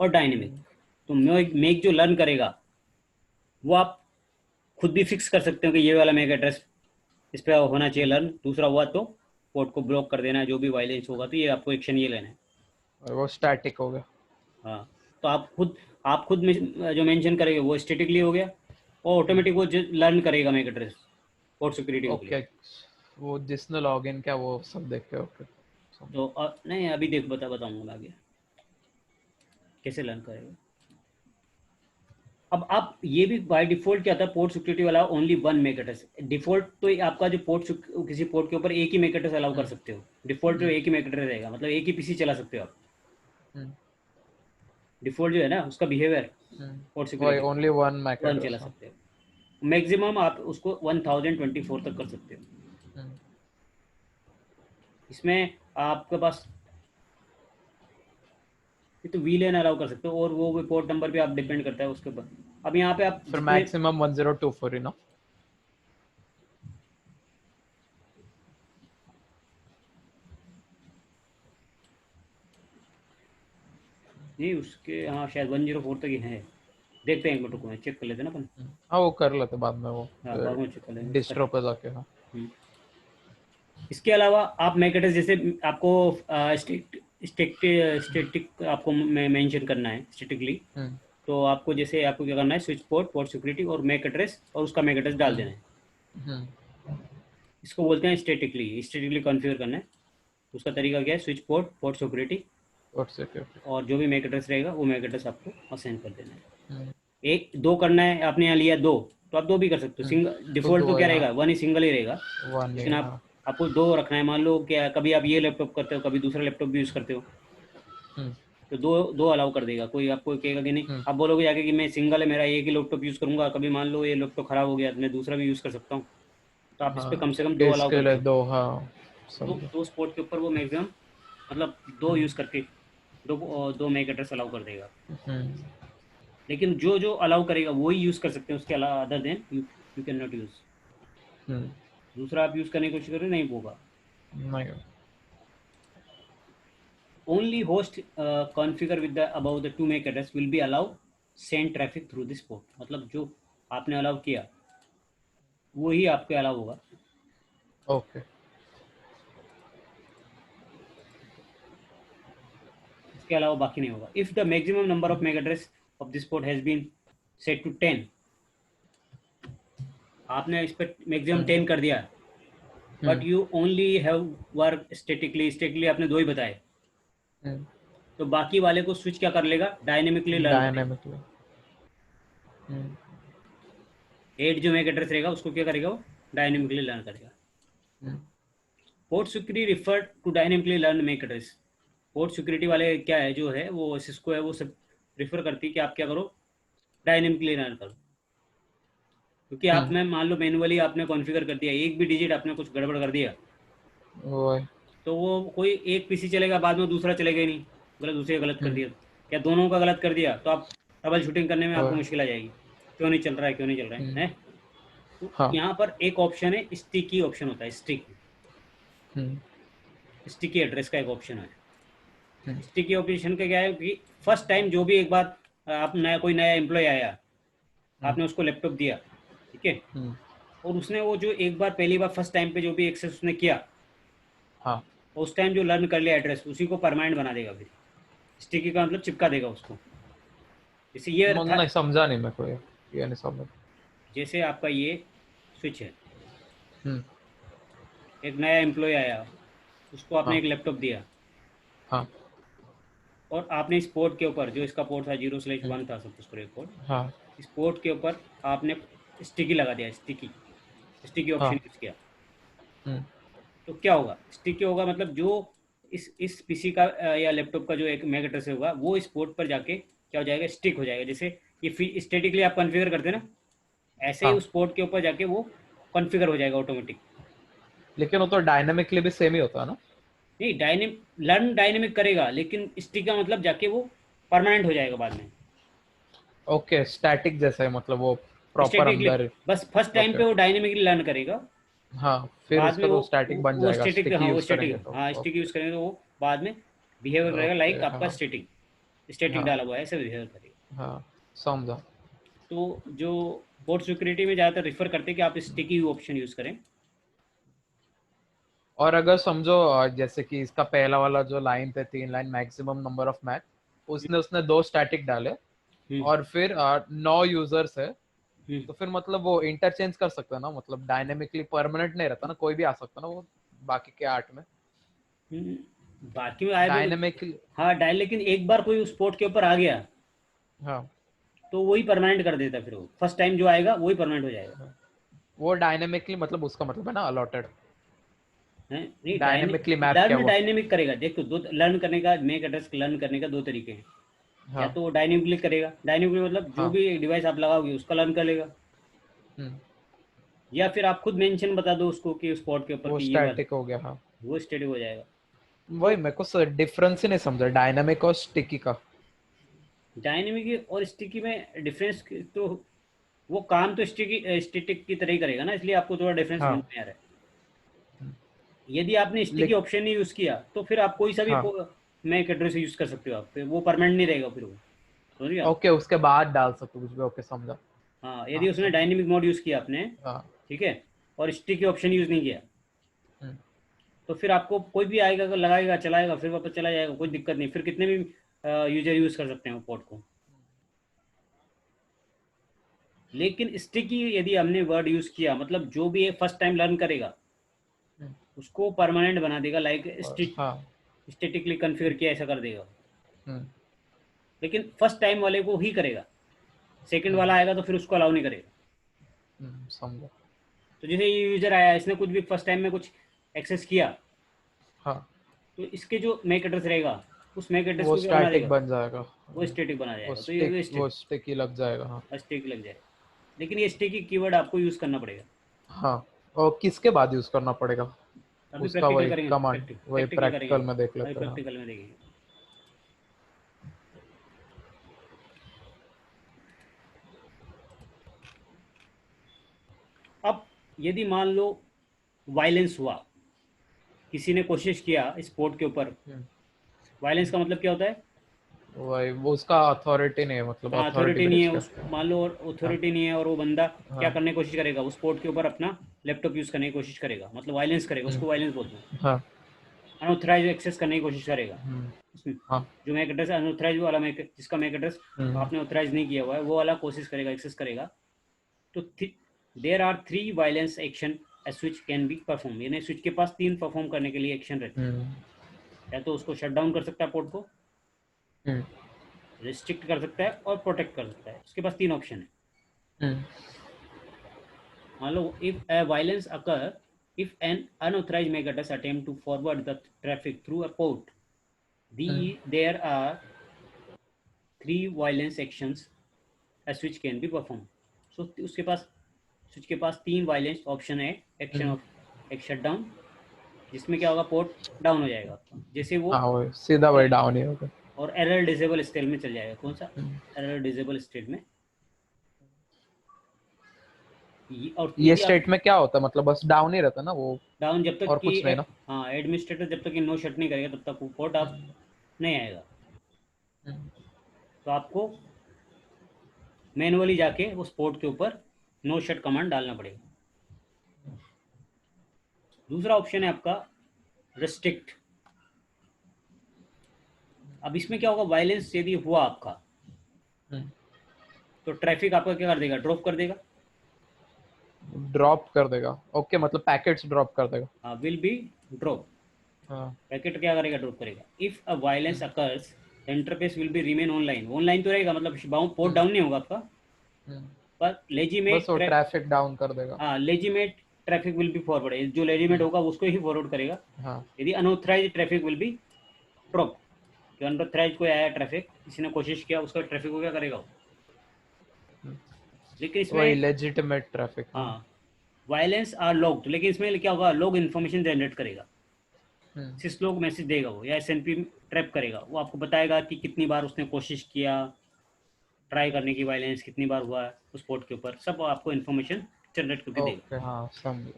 और डायनेमिक। तो मेक जो लर्न करेगा वो आप खुद भी फिक्स कर सकते हो कि ये वाला मेक एड्रेस इस पर होना चाहिए लर्न, दूसरा हुआ तो पोर्ट को ब्लॉक कर देना है, जो भी वायलेंस होगा तो ये आपको एक्शन ये लेना है। और वो स्टैटिक हो गया। हाँ, तो आप खुद जो मेंशन करेंगे वो स्टैटिकली हो गया, और ऑटोमेटिक वो लर्न करेगा मेक एड्रेस पोर्ट सिक्योरिटी के लिए। ओके, वो जिसने लॉगिन किया वो सब देख के। ओके, तो नहीं अभी बताऊंगा मैं आगे कैसे लर्न करेगा। अब आप ये भी बाय डिफॉल्ट क्या था, पोर्ट सिक्योरिटी वाला only one make address default. तो ये आपका जो किसी पोर्ट के ऊपर एक ही मेक एड्रेस अलाउ कर सकते हो, डिफॉल्ट जो एक ही मेक एड्रेस रहेगा, मतलब एक ही पीसी चला सकते हो आप। डिफॉल्ट जो है ना उसका behaviour port security only one MAC one address. चला सकते हो। मैक्सिमम आप उसको 1024 तक कर सकते हो। इसमें आपके पास ये तो वीलेन अलाउ कर सकते हो, और वो पोर्ट नंबर पे आप डिपेंड करता है उसके ऊपर। अब यहाँ पे आप फिर मैक्सिमम 1024 ही ना? नहीं उसके, हाँ शायद 104 तक ही है, देखते हैं एक मिनट, रुको चेक कर लेते हैं ना अपन। हाँ, वो कर लेते बाद में, वो हाँ बाद में चेक कर लेंगे। डिस्ट्रो पे जाके। हाँ, इसके अलावा आप मैक एड्रेस जैसे आपको स्टैटिक आपको मेंशन करना है स्टैटिकली, तो आपको जैसे आपको क्या करना है, स्विच पोर्ट, पोर्ट सिक्योरिटी और मैक एड्रेस, और उसका मैक एड्रेस डाल देना है। इसको बोलते हैं स्टैटिकली कॉन्फ़िगर करना है। उसका तरीका क्या है, स्विच पोर्ट, पोर्ट सिक्योरिटी और जो भी मैक एड्रेस रहेगा वो मैक एड्रेस आपको असाइन कर देना है। एक दो करना है, आपने यहाँ लिया दो, तो आप दो भी कर सकते हो। सिंगल डिफॉल्ट तो क्या रहेगा, वन ही सिंगल ही रहेगा, लेकिन आपको दो रखना है। मान लो क्या कभी आप ये लैपटॉप करते हो, कभी दूसरा लैपटॉप भी यूज़ करते हो, तो दो अलाउ कर देगा। कोई आपको कहेगा कि नहीं, आप बोलोगे जाके कि मैं सिंगल है, मेरा एक ही लैपटॉप यूज़ करूंगा, कभी मान लो ये लैपटॉप खराब हो गया तो मैं दूसरा भी यूज़ कर सकता हूँ, तो आप इस पर कम से कम दो अलाउ कर दें। दो स्पोर्ट के ऊपर वो मैक्सिमम मतलब दो यूज़ करके दो मैक एड्रेस अलाउ कर देगा। लेकिन जो अलाउ करेगा वही यूज़ कर सकते हैं, उसके अलावा other than you can not use. दूसरा आप यूज़ करने की कोशिश करें, नहीं होगा। Only host configure with the above the two MAC address will be allowed send traffic through this port। मतलब जो आपने अलाउ किया वो ही आपके अलाउ होगा। ओके, इसके अलावा बाकी नहीं होगा। If the maximum number of MAC address of this port has been set to 10, आपने इस पर मैक्सिमम 10 कर दिया, but you only have work statically आपने दो ही बताए, तो बाकी वाले को स्विच क्या कर लेगा, डायनेमिकली लर्न। 8 जो मैक एड्रेस रहेगा उसको क्या करेगा, वो डायनेमिकली लर्न करेगा। Port security refer to dynamically learn MAC address. Port security वाले क्या है, जो है वो सिस्को है, वो सब रिफर करती है कि आप क्या करो, डायनेमिकली लर्न करो। क्योंकि आपने मान लो मैनुअली आपने कॉन्फ़िगर कर दिया, एक भी डिजिट आपने कुछ गड़बड़ कर दिया तो वो कोई एक पीसी चलेगा, बाद में दूसरा चलेगा ही नहीं, दूसरे गलत कर दिया, या दोनों का गलत कर दिया, तो आप ट्रबल शूटिंग करने में आपको मुश्किल आ जाएगी, क्यों नहीं चल रहा है। तो यहाँ पर एक ऑप्शन है, स्टिकी ऑप्शन होता है, स्टिकी एड्रेस का एक ऑप्शन है। स्टिकी ऑप्शन का क्या है कि फर्स्ट टाइम जो भी एक बार आप कोई नया एम्प्लॉय आया, आपने उसको लैपटॉप दिया, ठीक है, और उसने वो जो एक बार पहली बार फर्स्ट टाइम पे जो भी एक्सेस उसने किया, उस टाइम जो लर्न कर लिया एड्रेस, उसी को परमानेंट बना देगा। फिर स्टिकी का मतलब चिपका देगा उसको। जैसे ये नहीं समझा, नहीं मैं कोई ये नहीं समझ। जैसे आपका ये स्विच है, एक नया एम्प्लॉय आया, उसको आपने एक लैपटॉप दिया, और आपने इस पोर्ट के ऊपर, जो इसका पोर्ट था 0/1 था सब कुछ पोर्ट, इस पोर्ट के ऊपर आपने स्टिकी लगा दिया, स्टिकी ऑप्शन यूज किया, तो क्या होगा, स्टिकी होगा मतलब जो इस पीसी का या लैपटॉप का जो एक मैक एड्रेस होगा वो इस पोर्ट पर जाके क्या हो जाएगा, स्टिक हो जाएगा। जैसे ये स्टैटिकली आप कॉन्फ़िगर करते हैं ना, ऐसे ही उस पोर्ट के ऊपर जाके वो कॉन्फ़िगर हो जाएगा ऑटोमेटिक। लेकिन वो तो डायनामिकली भी सेम ही होता है ना? नहीं, लर्न डायनेमिक करेगा, लेकिन स्टिक का मतलब जाके वो परमानेंट हो जाएगा बाद में। ओके, स्टैटिक जैसा है, मतलब वो प्रॉपर अंदर, बस फर्स्ट टाइम पे वो डायनेमिकली लर्न करेगा, फिर बाद उसका में वो स्टैटिक बन जाएगा। स्टिक यूज करेंगे तो बाद में बिहेवियर रहेगा लाइक आपका स्टैटिक। स्टैटिक हाँ डाला हुआ है ऐसे बिहेव करेगा। हाँ समझा। तो जो पोर्ट सिक्योरिटी में ज़्यादातर रिफर करते हैं कि आप स्टिकी ऑप्शन यूज़ करें। और अगर समझो जैसे कि इसका पहला वाला जो लाइन थे 3 line maximum number of match, उसने उसने 2 स्टैटिक डाले हम्म, और फिर 9 यूजर्स है, हम्म, तो फिर मतलब वो इंटरचेंज कर सकता है ना, मतलब डायनेमिकली परमानेंट नहीं रहता ना, कोई भी आ सकता ना वो बाकी के 8 में हम्म, बाकी में आए भी। डायनेमिकली। हाँ डायल, लेकिन एक बार कोई उस पोर्ट के ऊपर आ गया हाँ तो वही परमानेंट कर देता है, फिर वो फर्स्ट टाइम जो आएगा वही परमानेंट हो जाएगा। हाँ। वो डायनेमिकली मतलब उसका मतलब है ना अलॉटेड, है नहीं, डायनेमिकली मैप किया लर्न हुआ। डायनेमिक करेगा। देखो दो लर्न करने का, मेक एड्रेस लर्न करने का दो तरीके हैं। या हाँ तो वो डायनेमिकली करेगा, डायनेमिकली मतलब जो हाँ। भी डिवाइस आप लगाओगे उसका लर्न कर लेगा। हम्म, या फिर आप खुद मेंशन बता दो उसको कि उस पोर्ट के ऊपर वो कि ये वाला, स्टैटिक हो गया। हाँ वो स्टेटिक हो जाएगा। वही तो मेरे को डिफरेंस ही नहीं समझा डायनामिक और स्टिकी का। डायनेमिक और स्टिकी में डिफरेंस तो, वो काम तो स्टिकी स्टेटिक की तरह ही करेगा ना, इसलिए आपको थोड़ा डिफरेंस समझ हाँ में आ रहा है। यदि आपने स्टिकी लिख ऑप्शन नहीं यूज़ किया तो फिर आप कोई सा भी हाँ मैक एड्रेस यूज़ कर सकते हो आप, फिर वो परमानेंट नहीं रहेगा फिर वो, समझ गए आप? ओके, उसके बाद डाल सकते हो कुछ भी, ओके समझा। हाँ यदि हाँ उसने समझा। डायनेमिक मोड यूज़ किया आपने, हाँ ठीक है, और स्टिकी ऑप्शन यूज़ नहीं किया, हम्म, तो फिर आपको कोई भी आएगा अगर लगाएगा चलाएगा फिर वापस चला जाएगा, कोई दिक्कत नहीं, फिर कितने भी यूजर यूज़ कर सकते हैं वो पोर्ट को। लेकिन स्टिकी यदि हमने वर्ड यूज़ किया, मतलब जो भी फर्स्ट टाइम लर्न करेगा हम्म, उसको परमानेंट बना देगा, लाइक हाँ स्टेटिकली कन्फिगर किया ऐसा कर देगा। हम्म लेकिन फर्स्ट टाइम वाले को ही करेगा, सेकंड हम्म वाला आएगा तो फिर उसको अलाउ नहीं करेगा। समझा। तो जैसे ये यूजर आया, इसने कुछ भी फर्स्ट टाइम में कुछ एक्सेस किया, हाँ तो इसके जो मैक एड्रेस रहेगा उस मैक एड्रेस वो को क्या बना स्टैटिक देगा, बन जाएगा। वो स्टेटिक बना वो जाएगा, तो स्टिक ये वो स्टिकी लग जाएगा। हाँ स्टेटिक लग जाएगा। लेकिन ये स्टेटिक कीवर्ड आपको यूज़ करना पड़ेगा। हाँ। और किसके बाद यूज करना पड़ेगा? अभी उसका प्रैक्टिकल वही करेंगे, कमांड, वही प्रैक्टिकल करेंगे, प्रैक्टिकल में देख अभी लेते हैं। हाँ प्रैक्टिकल में देखेंगे। अब यदि मान लो वायलेंस हुआ, किसी ने कोशिश किया इस पोर्ट के ऊपर, हम्म, वायलेंस का मतलब क्या होता है? वही वो उसका अथॉरिटी नहीं है, मतलब हाँ अथॉरिटी अथॉरिटी नहीं ब्रीच है का। उस, मान लो हाँ अथॉरिटी नहीं है और वो बंदा क्या हाँ करने की कोशिश करेगा, उस पोर्ट के ऊपर अपना लैपटॉप यूज़ करने की कोशिश करेगा, मतलब वायलेंस करेगा, हम्म, उसको वायलेंस बोलते हैं। हाँ अनऑथराइज एक्सेस करने की कोशिश करेगा उसमें, हाँ जो मैक एड्रेस अनऑथराइज वाला मैक, जिसका मैक एड्रेस हम्म आपने ऑथराइज नहीं किया हुआ है वो वाला कोशिश करेगा, एक्सेस करेगा। तो there are three violence action a switch can be perform, यानी स्विच के पास तीन परफॉर्म करने के लिए एक्शन रहते हैं। हम्म या तो उसको शट डाउन कर सकता है पोर्ट को, हम्म रिस्ट्रिक्ट कर सकता है और प्रोटेक्ट कर सकता है, उसके पास तीन ऑप्शन है। हम्म मान लो if a violence occur if an unauthorized MAC address attempt to forward the traffic through a port, hmm there are three violence actions a switch can be performed. So उसके पास, switch के पास तीन violence option है action hmm, of. एक shut down, जिसमें क्या होगा, port down हो जाएगा आपका, जैसे वो, हाँ वही सीधा वही डाउन ही होगा। और एरर डिसेबल स्टेट में चल जाएगा। कौन सा? हम्म, एरर डिसेबल स्टेट में। और ये यदि आप स्टेट में क्या होता है, मतलब बस डाउन ही रहता है ना वो, डाउन, जब तक और कि कुछ नहीं ना? हाँ एडमिनिस्ट्रेटर जब तक कि नो शट नहीं करेगा तब तक वो पोर्ट आप हम्म, नहीं आएगा। हम्म, तो आपको मैनुअली जाके उस पोर्ट के ऊपर नो शट कमांड डालना पड़ेगा। दूसरा ऑप्शन है आपका रिस्ट्रिक्ट। अब इसमें क्या होगा, वायलेंस यदि हुआ आपका हम्म, तो ट्रैफिक आपका क्या कर देगा, ड्रॉप कर देगा। ड्रॉप कर देगा, ओके मतलब पैकेट्स ड्रॉप कर देगा। हाँ विल बी ड्रॉप, हाँ पैकेट क्या करेगा, ड्रॉप करेगा। If a violence hmm, occurs the interface will be remain online, online तो रहेगा, मतलब पोर्ट हम्म, डाउन नहीं होगा आपका, हम्म, पर बस लेजिमेट वो ट्रैफिक डाउन कर देगा। हाँ लेजिमेट ट्रैफिक विल बी फॉरवर्ड, जो लेजिमेट हम्म, होगा उसको ही फॉरवर्ड करेगा। हाँ यदि unauthorize traffic will be drop, जो अनऑथराइज कोई आया ट्रैफिक, किसी ने कोशिश किया, उसका ट्रैफिक को क्या करेगा वो। हम्म, लेकिन वही इसमें लेजिटिमेट ट्रैफिक। हाँ हाँ वायलेंस आर लॉग्ड, लेकिन इसमें क्या होगा, लॉग इन्फॉर्मेशन जनरेट करेगा, हम्म, सिस लॉग मैसेज देगा वो, या एसएनपी ट्रैप करेगा, वो आपको बताएगा कि कितनी बार उसने कोशिश किया ट्राई करने की, वायलेंस कितनी बार हुआ है उस पोर्ट के ऊपर, सब आपको इन्फॉर्मेशन जनरेट करके देगा। ओके हाँ समझ।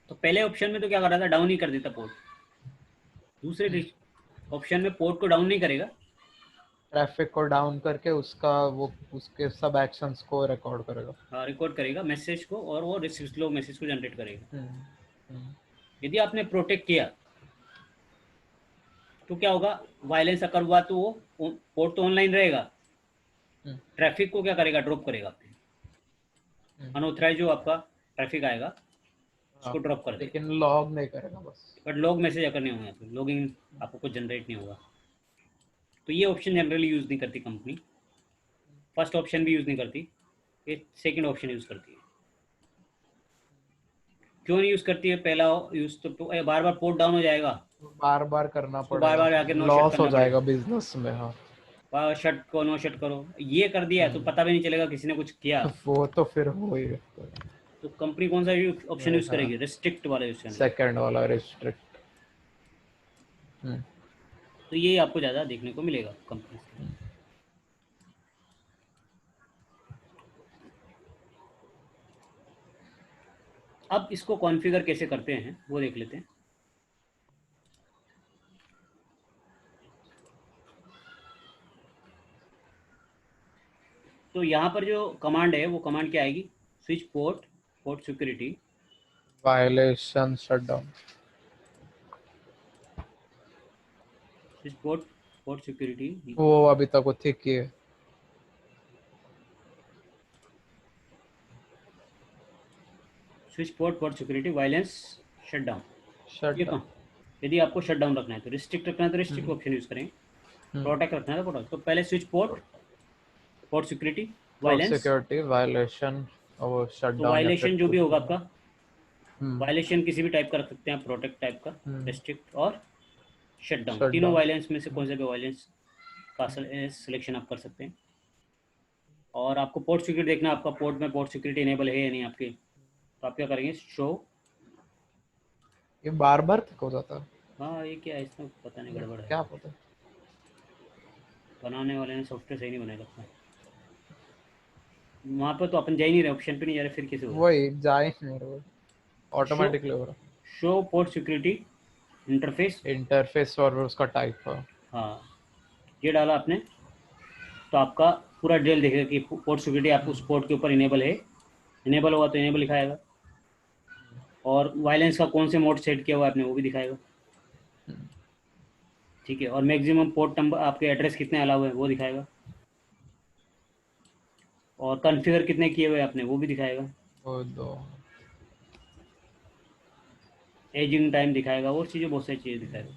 तो पहले ऑप्शन में तो क्या कर रहा था, डाउन ही कर देता पोर्ट। दूसरे ऑप्शन में पोर्ट को डाउन नहीं करेगा, ट्रैफिक को डाउन करके उसका वो उसके सब एक्शंस को रिकॉर्ड करेगा। रिकॉर्ड करेगा मैसेज को, और वो रिसीव स्लो मैसेज को जनरेट करेगा। हम्म, यदि आपने प्रोटेक्ट किया तो क्या होगा, वायलेंस अगर हुआ तो वो पोर्ट तो ऑनलाइन रहेगा, हम्म, ट्रैफिक को क्या करेगा, ड्रॉप करेगा। अनऑथराइज जो आपका ट्रैफिक आएगा हाँ, उसको ड्रॉप कर देगा। लेकिन लॉग नहीं करेगा बस। बट लॉग मैसेज अगर नहीं होगा, लॉगिंग आपको कुछ जनरेट नहीं होगा। तो ये ऑप्शन जनरली यूज़ नहीं करती कंपनी। फर्स्ट ऑप्शन भी यूज़ नहीं करती, ये सेकंड ऑप्शन यूज़ करती है। क्यों नहीं यूज़ करती है? पहला यूज़ तो बार बार पोर्ट डाउन हो जाएगा, बार बार करना उसको बार बार आके पड़ेगा, नो शट लॉस हो करना जाएगा पड़ेगा। बिजनेस में। हाँ, शट को नो शट करो, ये कर दिया तो पता भी नहीं चलेगा किसी ने कुछ किया। वो तो फिर हो ही तो कंपनी कौन सा ऑप्शन यूज़ हाँ, करेगी, रिस्ट्रिक्ट वाला यूज़ करेगी। सेकंड वाला रिस्ट्रिक्ट। तो ये आपको ज़्यादा देखने को मिलेगा कंपनी के। अब इसको कॉन्फ़िगर कैसे करते हैं वो देख लेते हैं। तो यहाँ पर जो कमांड है वो कमांड क्या आएगी, switch port, port security, violation shutdown. Switch port, port security, वो अभी तक वो ठीक ही है। Switch port, port security, violence shutdown. ये शटडाउन। कहाँ, यदि आपको शटडाउन रखना है तो रिस्ट्रिक्ट रखना है तो रिस्ट्रिक्ट ऑप्शन यूज़ करेंगे, प्रोटेक्ट रखना है तो प्रोटेक्ट। तो पहले switch port, port security, port violence. Security, violation और वो तो शटडाउन या फिर वायलेशन जो भी कुछ होगा भी। आपका, वायलेशन किसी भी टाइप का रख सकते हैं, प्रोटेक्ट टाइप का, रिस्ट्रिक्ट और शटडाउन। तीनों शटडाउन। वायलेंस में से कौन सा भी वायलेंस का सिलेक्शन आप कर सकते हैं। और आपको पोर्ट सिक्योरिटी देखना, आपका पोर्ट में पोर्ट सिक्योरिटी इनेबल है या नहीं आपके। तो आप क्या करेंगे, शो। ये बार बार ठीक हो जाता है, हाँ ये क्या है, इसमें पता नहीं गड़बड़ है, क्या पता। बनाने वाले ने सॉफ्टवेयर सही नहीं बनाया लगता है। वहाँ पर तो अपन जा ही नहीं रहे, ऑप्शन पे नहीं जा रहे, फिर कैसे हो रहा वही जा ही नहीं रहा, है। शो, ऑटोमेटिकली हो रहा। Show port security interface. Interface और उसका टाइप। हाँ, ये डाला आपने तो आपका पूरा डिटेल देखेगा कि पोर्ट सिक्योरिटी आप उस पोर्ट के ऊपर इनेबल है, इनेबल होगा तो इनेबल दिखाएगा, और वायलेंस का कौन से मोड सेट किया हुआ है आपने वो भी दिखाएगा। ठीक है, और मैक्सिमम पोर्ट नंबर आपके एड्रेस कितने अलाउ है वो दिखाएगा, और कॉन्फ़िगर कितने किए हुए आपने वो भी दिखाएगा, वो दो। एजिंग टाइम दिखाएगा, और चीज़ें बहुत सारी चीज़ें दिखाएगा।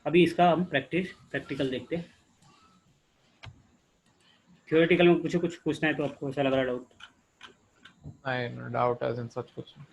अभी इसका हम प्रैक्टिकल देखते हैं। थ्योरेटिकल में कुछ पूछना है तो आपको ऐसा लग रहा है डाउट। नहीं, डाउट एज इन सच कुछ नहीं।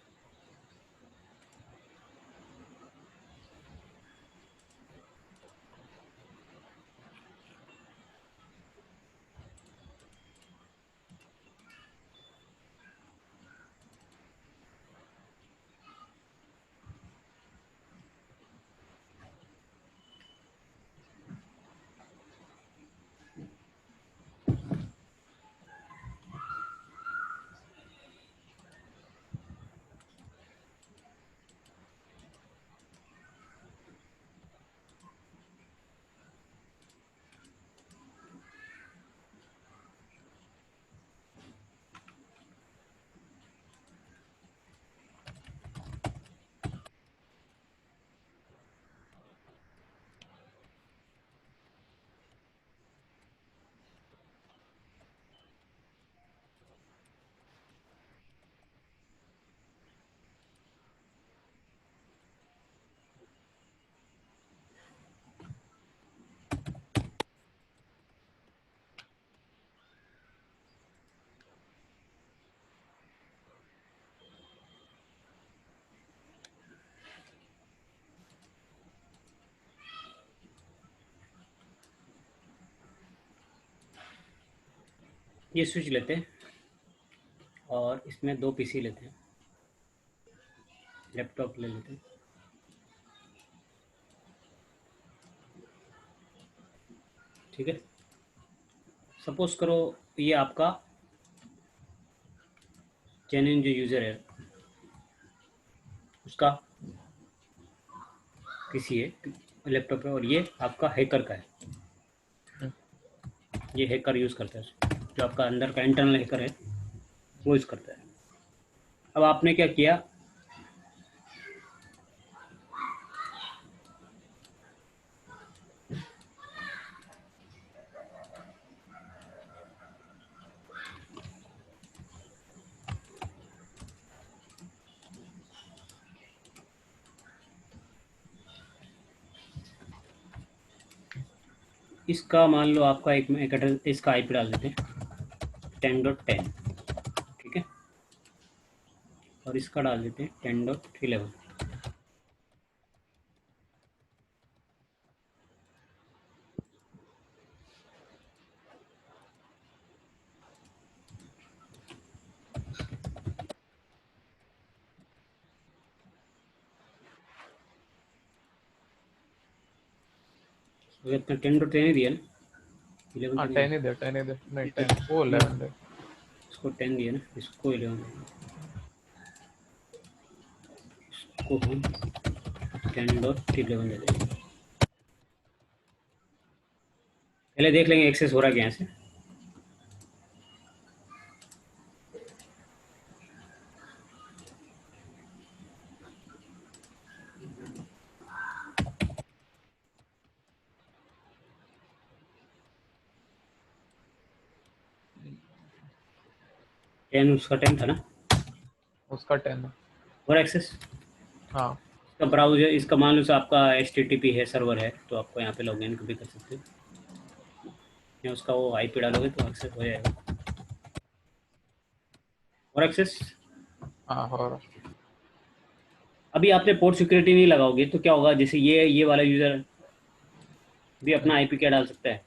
ये स्विच लेते हैं और इसमें 2 पीसी लेते हैं, लैपटॉप ले लेते हैं। ठीक है, सपोज करो ये आपका जेन्युइन जो यूज़र है उसका किसी है लैपटॉप पे, और ये आपका हैकर का है, ये हैकर यूज़ करता है, जो आपका अंदर का इंटरनल हैकर है वो यूज़ करता है। अब आपने क्या किया, इसका मान लो आपका एक एड्रेस, इसका आईपी डाल देते हैं 10.10, ठीक है, और इसका डाल देते हैं 10.11। तो इतना 10.10 ही दिया ना, 11 हाँ तो नहीं 10 है। ही दे, 10 ही दे, नहीं 10 वो 11 दे। इसको 10 दिया ना, इसको 11, इसको हम 10.11 दे देंगे। पहले देख लेंगे एक्सेस हो रहा है क्या यहाँ से। टेन उसका 10 था ना, उसका 10 है। और एक्सेस हाँ इसका ब्राउजर, इसका मान लो आपका HTTP है, सर्वर है, तो आपको यहाँ पे लॉगिन भी कर सकते हो, या उसका वो आईपी डालोगे तो एक्सेस हो जाएगा। और एक्सेस हाँ और अभी आपने पोर्ट सिक्योरिटी नहीं लगाओगे तो क्या होगा, जैसे ये वाला यूजर भी अपना आईपी क्या डाल सकता है,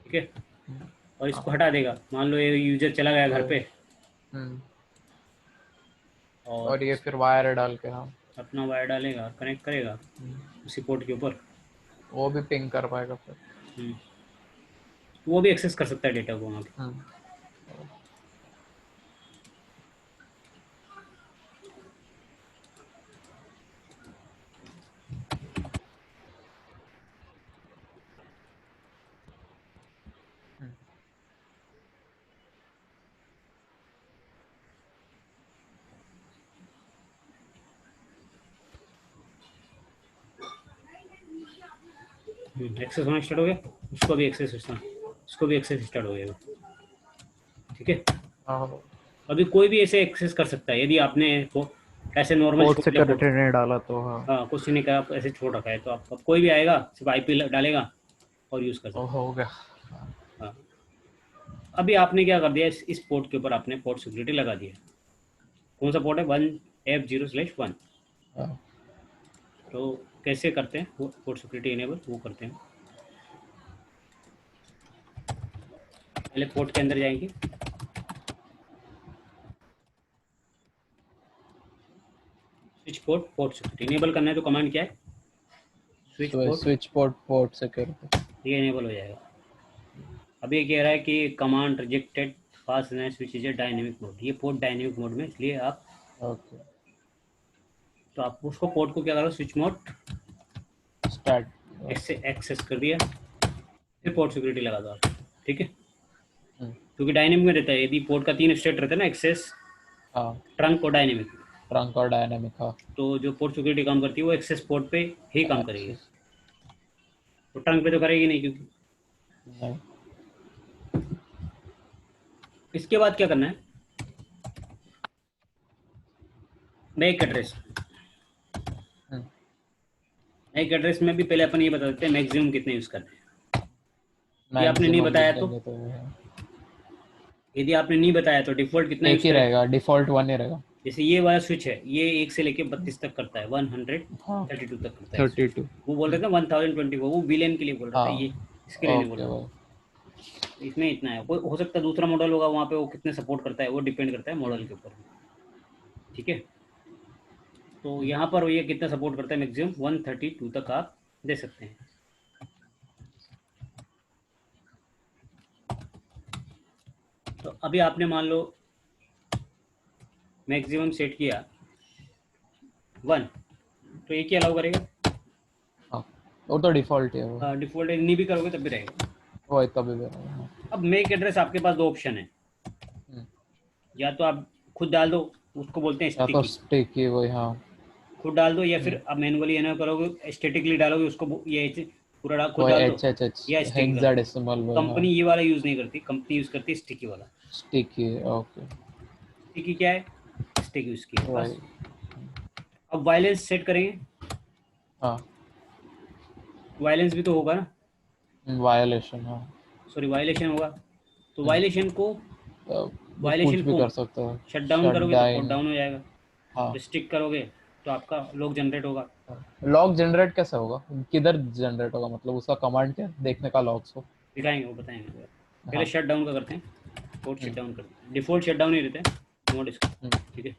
ठीक है, और इसको हटा देगा। मान लो ये यूजर चला गया घर पे हम्म, और और ये फिर वायर डाल के, हाँ अपना वायर डालेगा, कनेक्ट करेगा उसी पोर्ट के ऊपर, वो भी पिंग कर पाएगा फिर। तो वो भी एक्सेस कर सकता है डेटा को वहाँ पे। हम्म, एक्सेस होना स्टार्ट हो गया, उसको भी एक्सेस स्टार्ट हो गया, ठीक है। हाँ अभी कोई भी ऐसे एक्सेस कर सकता है यदि आपने ऐसे नॉर्मल पोर्ट सिक्योरिटी नहीं डाला तो। हाँ हाँ कुछ नहीं कहा, आप ऐसे छोड़ रखा है, तो आप कोई भी आएगा सिर्फ आईपी डालेगा और यूज़ कर वो सकता हो गया। है। हाँ अभी आपने क्या कर दिया, इस पोर्ट के ऊपर आपने पोर्ट सिक्योरिटी लगा दिया। कौन सा पोर्ट है, 1F0/1। हाँ, तो कैसे करते हैं वो पोर्ट सिक्योरिटी इनेबल, वो करते हैं। पहले पोर्ट के अंदर जाएंगे, स्विच पोर्ट सिक्योरिटी इनेबल करना है, तो कमांड क्या है, स्विच पोर्ट सिक्योरिटी, ये इनेबल हो जाएगा। अभी ये कह रहा है कि command rejected pass switch is dynamic mode, ये पोर्ट डायनेमिक मोड में, इसलिए आप ओके तो आप उसको पोर्ट को क्या करो, स्विच मोड स्टार्ट। एक्सेस कर दिया, फिर पोर्ट सिक्योरिटी लगा दो आप, ठीक है, हम्म, क्योंकि डायनेमिक में रहता है। यदि पोर्ट का 3 स्टेट रहता है ना, एक्सेस, हाँ ट्रंक और डायनेमिक, ट्रंक और डायनेमिक। हाँ तो जो पोर्ट सिक्योरिटी काम करती है वो एक्सेस पोर्ट पे ही काम करेगी, एक्सेस तो ट्रंक पे तो करेगी नहीं, क्योंकि नहीं। इसके बाद क्या करना है, मैक एड्रेस। हम्म, मैक एड्रेस में भी पहले अपन ये बता देते हैं मैक्सिमम कितने यूज़ करते हैं। ये आपने नहीं मैक्सिमम बताया लिख तो, देंगे तो यदि आपने नहीं बताया तो डिफॉल्ट कितना एक यूज़ ही करें। रहेगा, डिफॉल्ट 1 ही रहेगा। जैसे ये वाला स्विच है, ये 1 से लेके 32 तक करता है, 132 तक करता है। 32। वो बोल रहे थे 1024, वो विलेन के लिए बोल रहा था, हाँ ये इसके लिए नहीं बोल ओके रहा था। भाई। इसमें इतना है, कोई हो सकता है दूसरा मॉडल होगा वहाँ पे वो कितने सपोर्ट करता है, वो डिपेंड करता है मॉडल के ऊपर, ठीक है। तो यहाँ पर ये कितना सपोर्ट करता है, मैक्सिमम 132 तक आप दे सकते हैं। तो अभी आपने मान लो मैक्सिमम सेट किया 1, तो ये क्या अलाउ करेगा? हाँ वो तो डिफॉल्ट है वो, डिफॉल्ट नहीं भी करोगे तब भी रहेगा। वो तभी भी हाँ। अब मेक एड्रेस आपके पास दो ऑप्शन है, हम्म, या तो आप खुद डाल दो, उसको बोलते हैं या तो स्टिकी, स्टिकी वही हाँ। खुद डाल दो, या हम्म, फिर आप मैनुअली ना करोगे स्टेटिकली डालोगे उसको, ये पूरा खुद वही डाल दो, एच एच एच या स्टिकी कर दो। हेक्साडेसिमल वही हाँ। कंपनी ये वाला यूज़ नहीं करती, कंपनी यूज़ करती है स्टिकी वाला। Sticky okay. स्टिकी क्या है? स्टिकी उसकी है बस। वही अब वायलेंस सेट करेंगे, हाँ, वायलेंस भी तो होगा ना, वायलेशन हाँ। सॉरी वायलेशन होगा, तो हम्म, वायलेशन को, तो कुछ वायलेशन भी को कर सकते हो। शट डाउन शट करोगे तो पोर्ट डाउन डाउन हो जाएगा, हाँ। स्टिक करोगे तो आपका लॉग जनरेट होगा। लॉग जनरेट कैसे होगा, किधर जनरेट होगा, मतलब उसका कमांड क्या है? देखने का लॉग्स को। दिखाएंगे, वो बताएंगे। पहले हाँ। शट डाउन का करते हैं, पोर्ट शट हम्म, डाउन करते हैं, डिफॉल्ट शट डाउन ही रहता है नोट इसका। हम्म, ठीक है,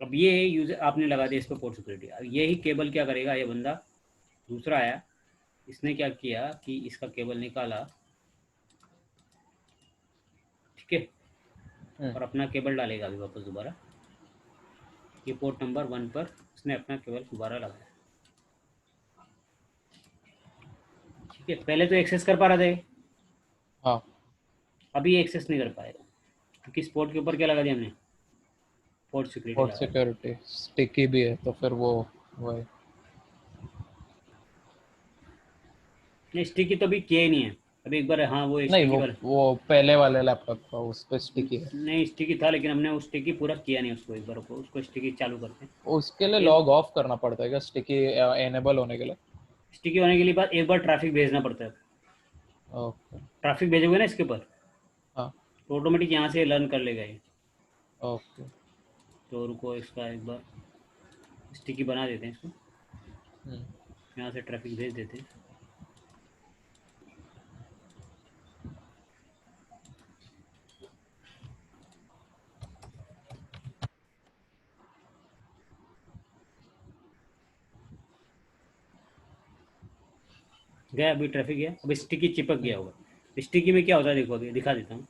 अब ये यूजर आपने लगा दिया इस पर पोर्ट सिक्योरिटी, अब यही केबल क्या करेगा, ये बंदा दूसरा आया, इसने क्या किया कि इसका केबल निकाला, ठीक है, हम्म, और अपना केबल डालेगा अभी वापस दोबारा, ये पोर्ट नंबर 1 पर उसने अपना केबल दोबारा लगाया। ठीक है, पहले तो एक्सेस कर पा रहा था ये, हाँ। अभी एक्सेस नहीं कर पाएगा, क्योंकि इस पोर्ट के ऊपर क्या लगा दिया हमने, पोर्ट सिक्योरिटी पोर्ट लगा दी। सिक्योरिटी स्टिकी भी है तो फिर वो वही। नहीं स्टिकी तो अभी किया ही नहीं है, अभी एक बार हाँ वो नहीं स्टिकी वो वाला, वो पहले वाले लैपटॉप का उस पे स्टिकी है। नहीं स्टिकी था लेकिन हमने वो स्टिकी पूरा किया नहीं उसको, एक बार को उसको स्टिकी चालू करते उसके लिए हैं। लॉग ऑफ करना पड़ता है क्या, स्टिकी एनेबल होने के लिए? स्टिकी होने के लिए बाद एक बार ट्रैफिक भेजना पड़ता है, ओके। ट्रैफिक भेजोगे ना इसके ऊपर, हाँ। तो ऑटोमेटिक यहाँ से लर्न कर लेगा ये। ओके। तो रुको इसका एक बार स्टिकी बना देते हैं इसको, हम्म, यहाँ से ट्रैफिक भेज देते हैं। गया अभी ट्रैफिक गया, अब स्टिकी चिपक गया हम्म, होगा। स्टिकी में क्या होता है देखो, अभी दिखा देता हूँ।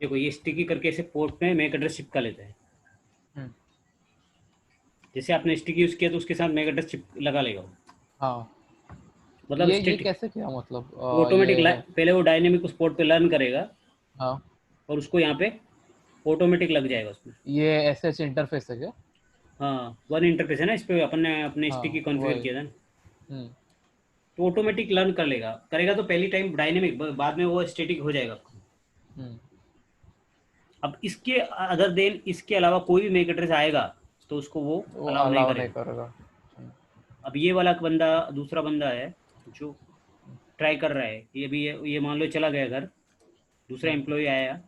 देखो ये स्टिकी करके ऐसे पोर्ट में मैक एड्रेस चिपका लेता है, हम्म, जैसे आपने स्टिकी यूज़ किया तो उसके साथ मैक एड्रेस चिप लगा लेगा वो। हाँ। मतलब ये स्टेटिक, कैसे किया मतलब ऑटोमेटिक ये? पहले वो डायनेमिक उस पोर्ट पे लर्न करेगा, हाँ। और उसको यहाँ पे ऑटोमेटिक लग जाएगा उसमें। ये एसएच इंटरफेस है क्या? हाँ वन इंटरफेस है ना, इस पे अपन ने अपने स्टिकी हाँ कॉन्फ़िगर वही। किया था ना, हम्म, तो ऑटोमेटिक लर्न कर लेगा, करेगा तो पहली टाइम डायनेमिक, बाद में वो स्टेटिक हो जाएगा। हम्म, अब इसके अदर देन इसके अलावा कोई भी मैक एड्रेस आएगा तो उसको वो वो अलाउ नहीं अलाउ नहीं करेगा। करेगा। अब ये वाला बंदा, दूसरा बंदा है जो ट्राई कर रहा है, ये भी ये मान लो चला गया घर, दूसरा हम्म, एम्प्लॉय आया,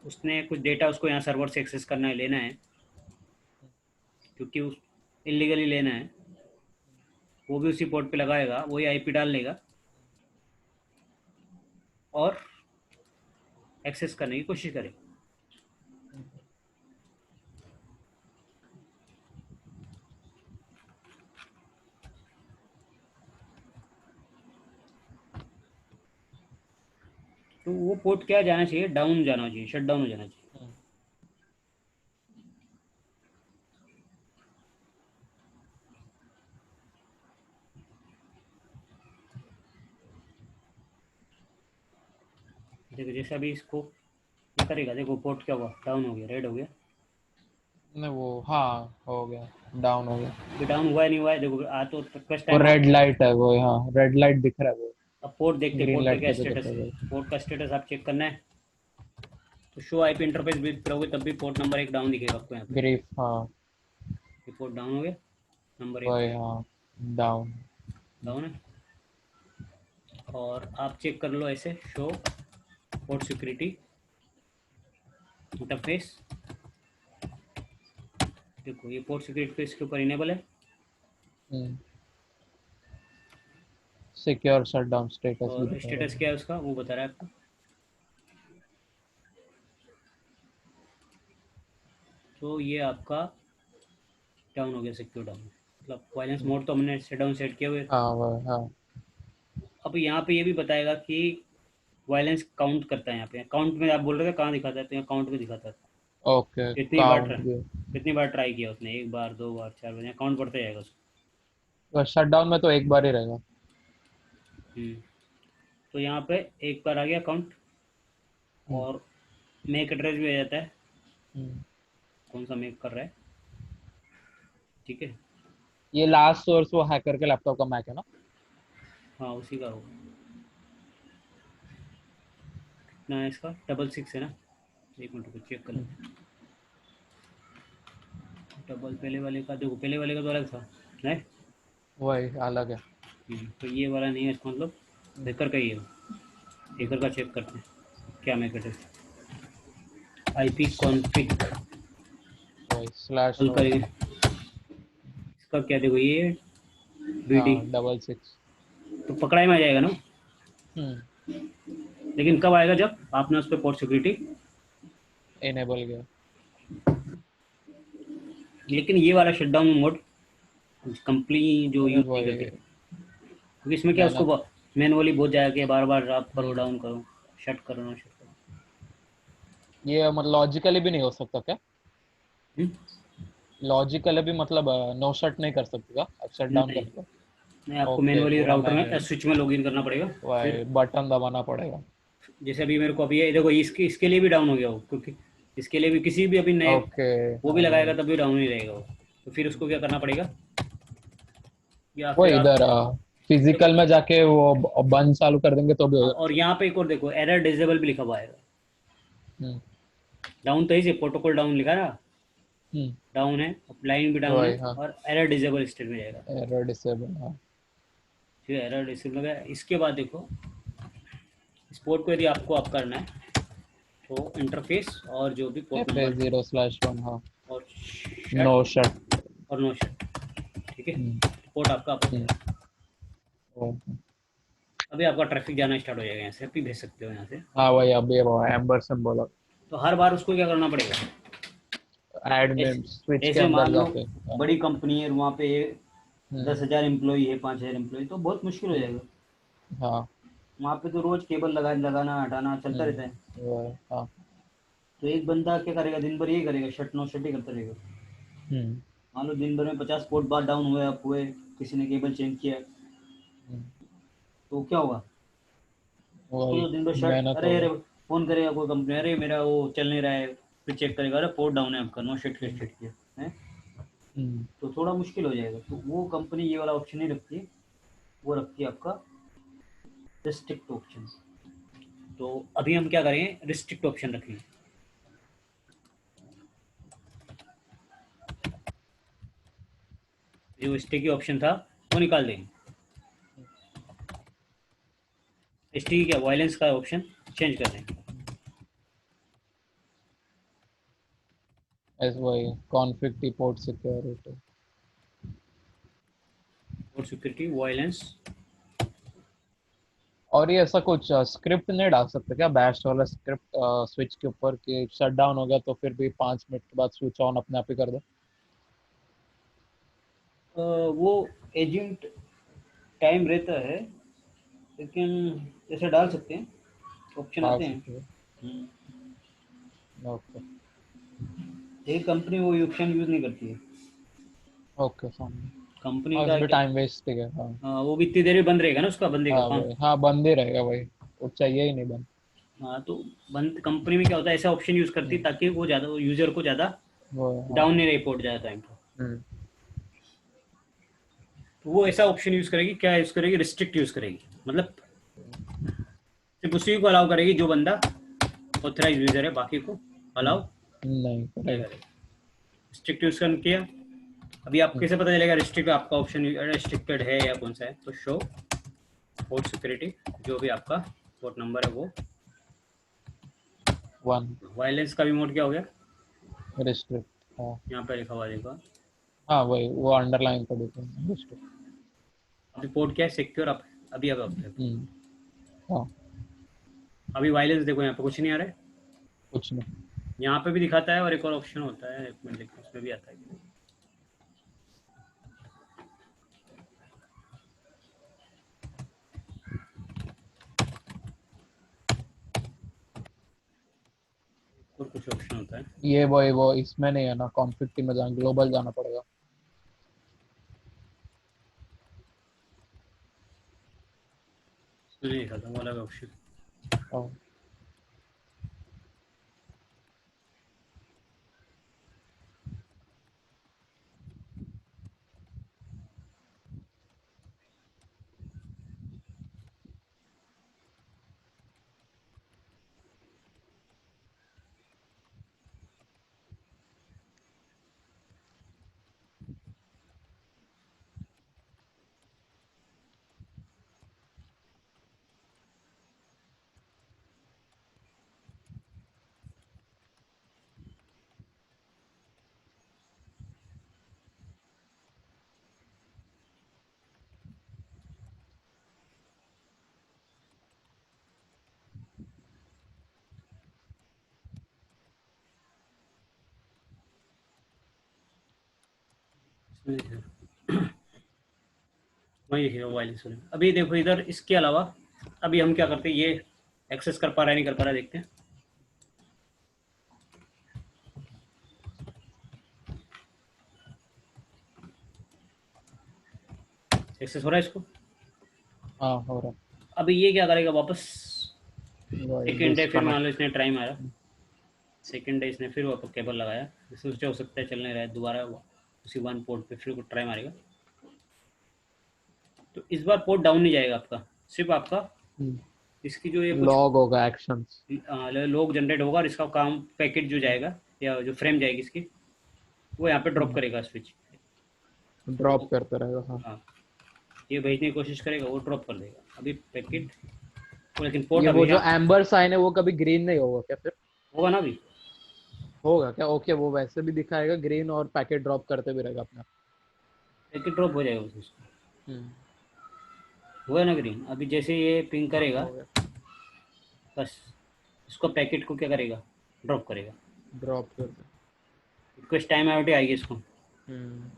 उसने कुछ डेटा उसको यहाँ सर्वर से एक्सेस करना है, लेना है, क्योंकि उस इलीगली लेना है, वो भी उसी पोर्ट पे लगाएगा, वही आईपी डाल लेगा और एक्सेस करने की कोशिश करेगा। तो वो पोर्ट क्या जाना चाहिए, डाउन जाना चाहिए, शट डाउन हो जाना चाहिए। हम्म, देखो जैसे अभी इसको ये करेगा, देखो पोर्ट क्या हुआ, डाउन हो गया, रेड हो गया, नहीं वो हाँ हो गया, डाउन हो गया। अभी डाउन हुआ है नहीं हुआ है, देखो आ तो फर्स्ट वो टाइम रेड लाइट है वो, हाँ रेड लाइट दिख रहा है वो। अब पोर्ट देखते हैं, ग्रीन पोर्ट का लाइट क्या की जगह स्टेटस पे है, वो। पोर्ट का स्टेटस आप चेक करना है, तो शो आईपी इंटरफेस भी करोगे तब भी पोर्ट नंबर 1 डाउन दिखेगा आपको यहाँ पे, ग्रीफ हाँ। ये पोर्ट डाउन हो गया, नंबर 1 वही हाँ, डाउन। डाउन है। और आप चेक कर लो ऐसे, शो पोर्ट सिक्योरिटी इंटरफेस, देखो ये पोर्ट सिक्योरिटी पे इसके ऊपर इनेबल है, सिक्योर शटडाउन स्टेटस भी और दिखा रहा स्टेटस है। क्या है उसका वो बता रहा है आपको। तो ये आपका डाउन हो गया, सिक्योर डाउन, मतलब वायलेंस मोड तो हमने डाउन सेट किया हुआ है। हाँ वो हाँ अब यहाँ पे ये भी बताएगा कि वायलेंस काउंट करता है। यहाँ पे काउंट में आप बोल रहे थे कहाँ दिखाता है, तो यहाँ काउंट में दिखाता है ओके कितनी बार काउंट भी। कितनी बार ट्राई किया उसने, 1 बार 2 बार 4 बार, यहाँ काउंट बढ़ता जाएगा उसको। तो शट डाउन में तो एक बार ही रहेगा। हम्म, तो यहाँ पे 1 बार आ गया काउंट, हम्म, और मेक एड्रेस भी आ जाता है, हम्म। कौन सा मेक कर रहा है। ठीक है, ये लास्ट सोर्स वो हैकर के लैपटॉप का मैक है ना? हाँ उसी का होगा। कितना है इसका, 66 है ना, 1 मिनट को चेक कर हम्म, लेते हैं। डबल पहले वाले का देखो, पहले वाले का तो अलग था नहीं। वही अलग है। तो ये वाला नहीं है इसका मतलब हैकर का ही है। हैकर का चेक करते हैं क्या मेक एड्रेस, IP कॉन्फिग वही स्लैश हल करेंगे। इसका क्या देखो ये BD, हाँ 66। तो पकड़ाई में आ जाएगा ना। हम्म। लेकिन कब आएगा, जब आपने उस पर पोर्ट सिक्योरिटी। इनेबल गया। लेकिन ये वाला शटडाउन मोड कंपनी जो यूज नहीं करती, वही क्योंकि इसमें क्या मैंने उसको मैनुअली बहुत जाएगा कि बार बार आप करो, हम्म, डाउन करो, शट करो ना शट करो। ये मतलब लॉजिकली भी नहीं हो सकता क्या? हम्म? लॉजिकली भी मतलब नो शट नहीं कर सकते क्या अब शट डाउन नहीं करके? नहीं, आपको ओके मैनुअली पूरा राउटर में मैनुअल। स्विच में लॉगिन करना पड़ेगा। फिर वही बटन दबाना पड़ेगा। जैसे अभी मेरे को अभी ये देखो, इसके लिए भी डाउन हो गया वो, क्योंकि इसके लिए भी किसी भी अभी नए ओके वो भी हाँ लगाएगा वही। तब भी डाउन ही रहेगा वो। तो फिर उसको क्या करना पड़ेगा, या वो फिर आप इधर देखो। फिजिकल में जाके वो बंद चालू कर देंगे तो भी हो और यहाँ पे एक और देखो, एरर डिसेबल भी लिखा हुआ आएगा। हम्म, डाउन तो ही से प्रोटोकॉल डाउन लिखा ना, हम्म। डाउन है, लाइन भी डाउन है, वही हाँ और एरर डिसेबल स्टेट में जाएगा। एरर डिसेबल हाँ। ठीक है, एरर डिसेबल लगा। इसके बाद देखो, इस पोर्ट को यदि आपको अप करना है तो इंटरफेस और जो भी पोर्ट FA नंबर 0/1 हाँ। और नो शट शट। और नो शट, ठीक है, हम्म, पोर्ट आपका अप हो हम्म, जाएगा। वही। अभी आपका ट्रैफिक जाना स्टार्ट हो जाएगा, यहाँ से आप भी भेज सकते हो यहाँ से। हाँ वही अभी वो एम्बर सिंबल तो हर बार उसको क्या करना पड़ेगा, एडमिन ऐसे स्विच के ऐसे अंदर मान लो जाके हाँ। बड़ी कंपनी है, वहाँ पे हम्म, 10,000 एम्प्लॉई है, 5,000 एम्प्लॉई, तो बहुत मुश्किल हो जाएगा। हाँ वहाँ पे तो रोज केबल लगाना हटाना चलता रहता है। वही हाँ। तो एक बंदा क्या करेगा, दिन भर यही करेगा, शट नो शट ही करता रहेगा। हम्म, मान लो दिन भर में 50 पोर्ट बार डाउन हुए, अप हुए, किसी ने केबल चेंज किया, हम्म, तो क्या होगा। उसको वही तो दिन भर शर्ट, मेहनत अरे होगा। अरे फोन करेगा कोई कंपनी, अरे मेरा वो चल नहीं रहा है, फिर चेक करेगा, अरे पोर्ट डाउन है आपका, नो शट हम्म, किया है। हम्म, तो थोड़ा मुश्किल हो जाएगा। तो वो कंपनी ये वाला ऑप्शन नहीं रखती है, वो रखती है आपका रिस्ट्रिक्ट ऑप्शन। तो अभी हम क्या करेंगे, रिस्ट्रिक्ट ऑप्शन रखेंगे। जो स्टिकी ऑप्शन था वो निकाल देंगे। स्टिकी क्या, वायलेंस का ऑप्शन चेंज कर देंगे। ऐसे वही कॉन्फ़िग की port security. Port security violence. और ये ऐसा कुछ स्क्रिप्ट नहीं डाल सकते क्या, बैश वाला स्क्रिप्ट स्विच के ऊपर कि शट डाउन हो गया तो फिर भी 5 मिनट के बाद स्विच ऑन अपने आप ही कर दे? वो एजेंट टाइम रहता है, लेकिन ऐसे डाल सकते हैं, ऑप्शन डाल आते हैं। सकते हैं। हम्म, ओके एक कंपनी वो ऑप्शन यूज़ नहीं करती है। ओके समझ। कंपनी हाँ का उसमें क्या, टाइम वेस्ट है हाँ। वो भी इतनी देर में बंद रहेगा ना उसका, बंदे का हाँ काम। वही हाँ बंद ही रहेगा वही। वो चाहिए ही नहीं बंद। हाँ तो बंद कंपनी में क्या होता है, ऐसा ऑप्शन यूज़ करती है हम्म, ताकि वो ज़्यादा यूज़र को ज़्यादा वो हाँ। डाउन नहीं रिपोर्ट ज़्यादा टाइम पर। हम्म, तो वो ऐसा ऑप्शन यूज़ करेगी, क्या यूज़ करेगी, रिस्ट्रिक्ट यूज़ करेगी, मतलब सिर्फ उसी को अलाउ करेगी जो बंदा ऑथराइज यूज़र है, बाकी को अलाउ नहीं नहीं करेगा। करेगा। रिस्ट्रिक्ट यूज़ किया। अभी आपको हम्म, कैसे पता चलेगा रिस्ट्रिक्ट आपका ऑप्शन रिस्ट्रिक्टेड है या कौन सा है, तो शो पोर्ट सिक्योरिटी, जो भी आपका पोर्ट नंबर है वो। 1 वायलेंस का भी मोड क्या हो गया, रिस्ट्रिक्ट हाँ। यहाँ पे लिखा हुआ देखो। हाँ वही वो अंडरलाइन कर देते हैं रिस्ट्रिक्ट। अभी पोर्ट क्या है, सिक्योर अप, अभी अब हाँ अभी वायलेंस देखो यहाँ पे कुछ नहीं आ रहा है। कुछ नहीं। यहाँ पे भी दिखाता है और एक और ऑप्शन होता है, एक मिनट देखिए उसमें भी आता है। और कुछ ऑप्शन होता है। ये वो इसमें नहीं है ना, कॉन्फ्लिक्ट में जाना, ग्लोबल जाना पड़ेगा। उसमें नहीं दिखाता वो अलग ऑप्शन। हाँ। इसमें दिखेगा। वही दिखेगा वायरलेस वाले। अभी देखो इधर इसके अलावा अभी हम क्या करते हैं, ये एक्सेस कर पा रहा है नहीं कर पा रहा है देखते हैं। एक्सेस हो रहा है इसको। हाँ हो रहा अभी ये क्या करेगा वापस, है। सेकेंड डे फिर मान डिस्कनेक्ट। लो इसने ट्राई मारा, सेकेंड डे इसने फिर वापस केबल लगाया, स्विच हो सकता है चल नहीं रहा है, दोबारा उसी वन पोर्ट पे फिर ट्राई मारेगा। तो इस बार पोर्ट डाउन नहीं जाएगा आपका, सिर्फ आपका इसकी जो ये कुछ लॉग होगा एक्शंस। लॉग जनरेट होगा और इसका काम पैकेट जो जाएगा या जो फ्रेम जाएगी इसकी, वो यहाँ पे ड्रॉप करेगा स्विच। ड्रॉप करते रहेगा। हाँ। हाँ, ये भेजने की कोशिश करेगा, वो ड्रॉप कर देगा अभी पैकेट। लेकिन पोर्ट ये वो जो हमेशा एम्बर साइन है वो कभी ग्रीन नहीं होगा क्या फिर? होगा ना अभी। होगा क्या? ओके, वो वैसे भी दिखाएगा ग्रीन और पैकेट ड्रॉप करते भी रहेगा अपना। पैकेट ड्रॉप हो जाएगा उसको, हम्म, हुआ ना ग्रीन। अभी जैसे ये पिंग करेगा हो गया। बस इसको पैकेट को क्या करेगा, ड्रॉप करेगा। ड्रॉप करते। रिक्वेस्ट टाइम आउट आएगी इसको, हम्म,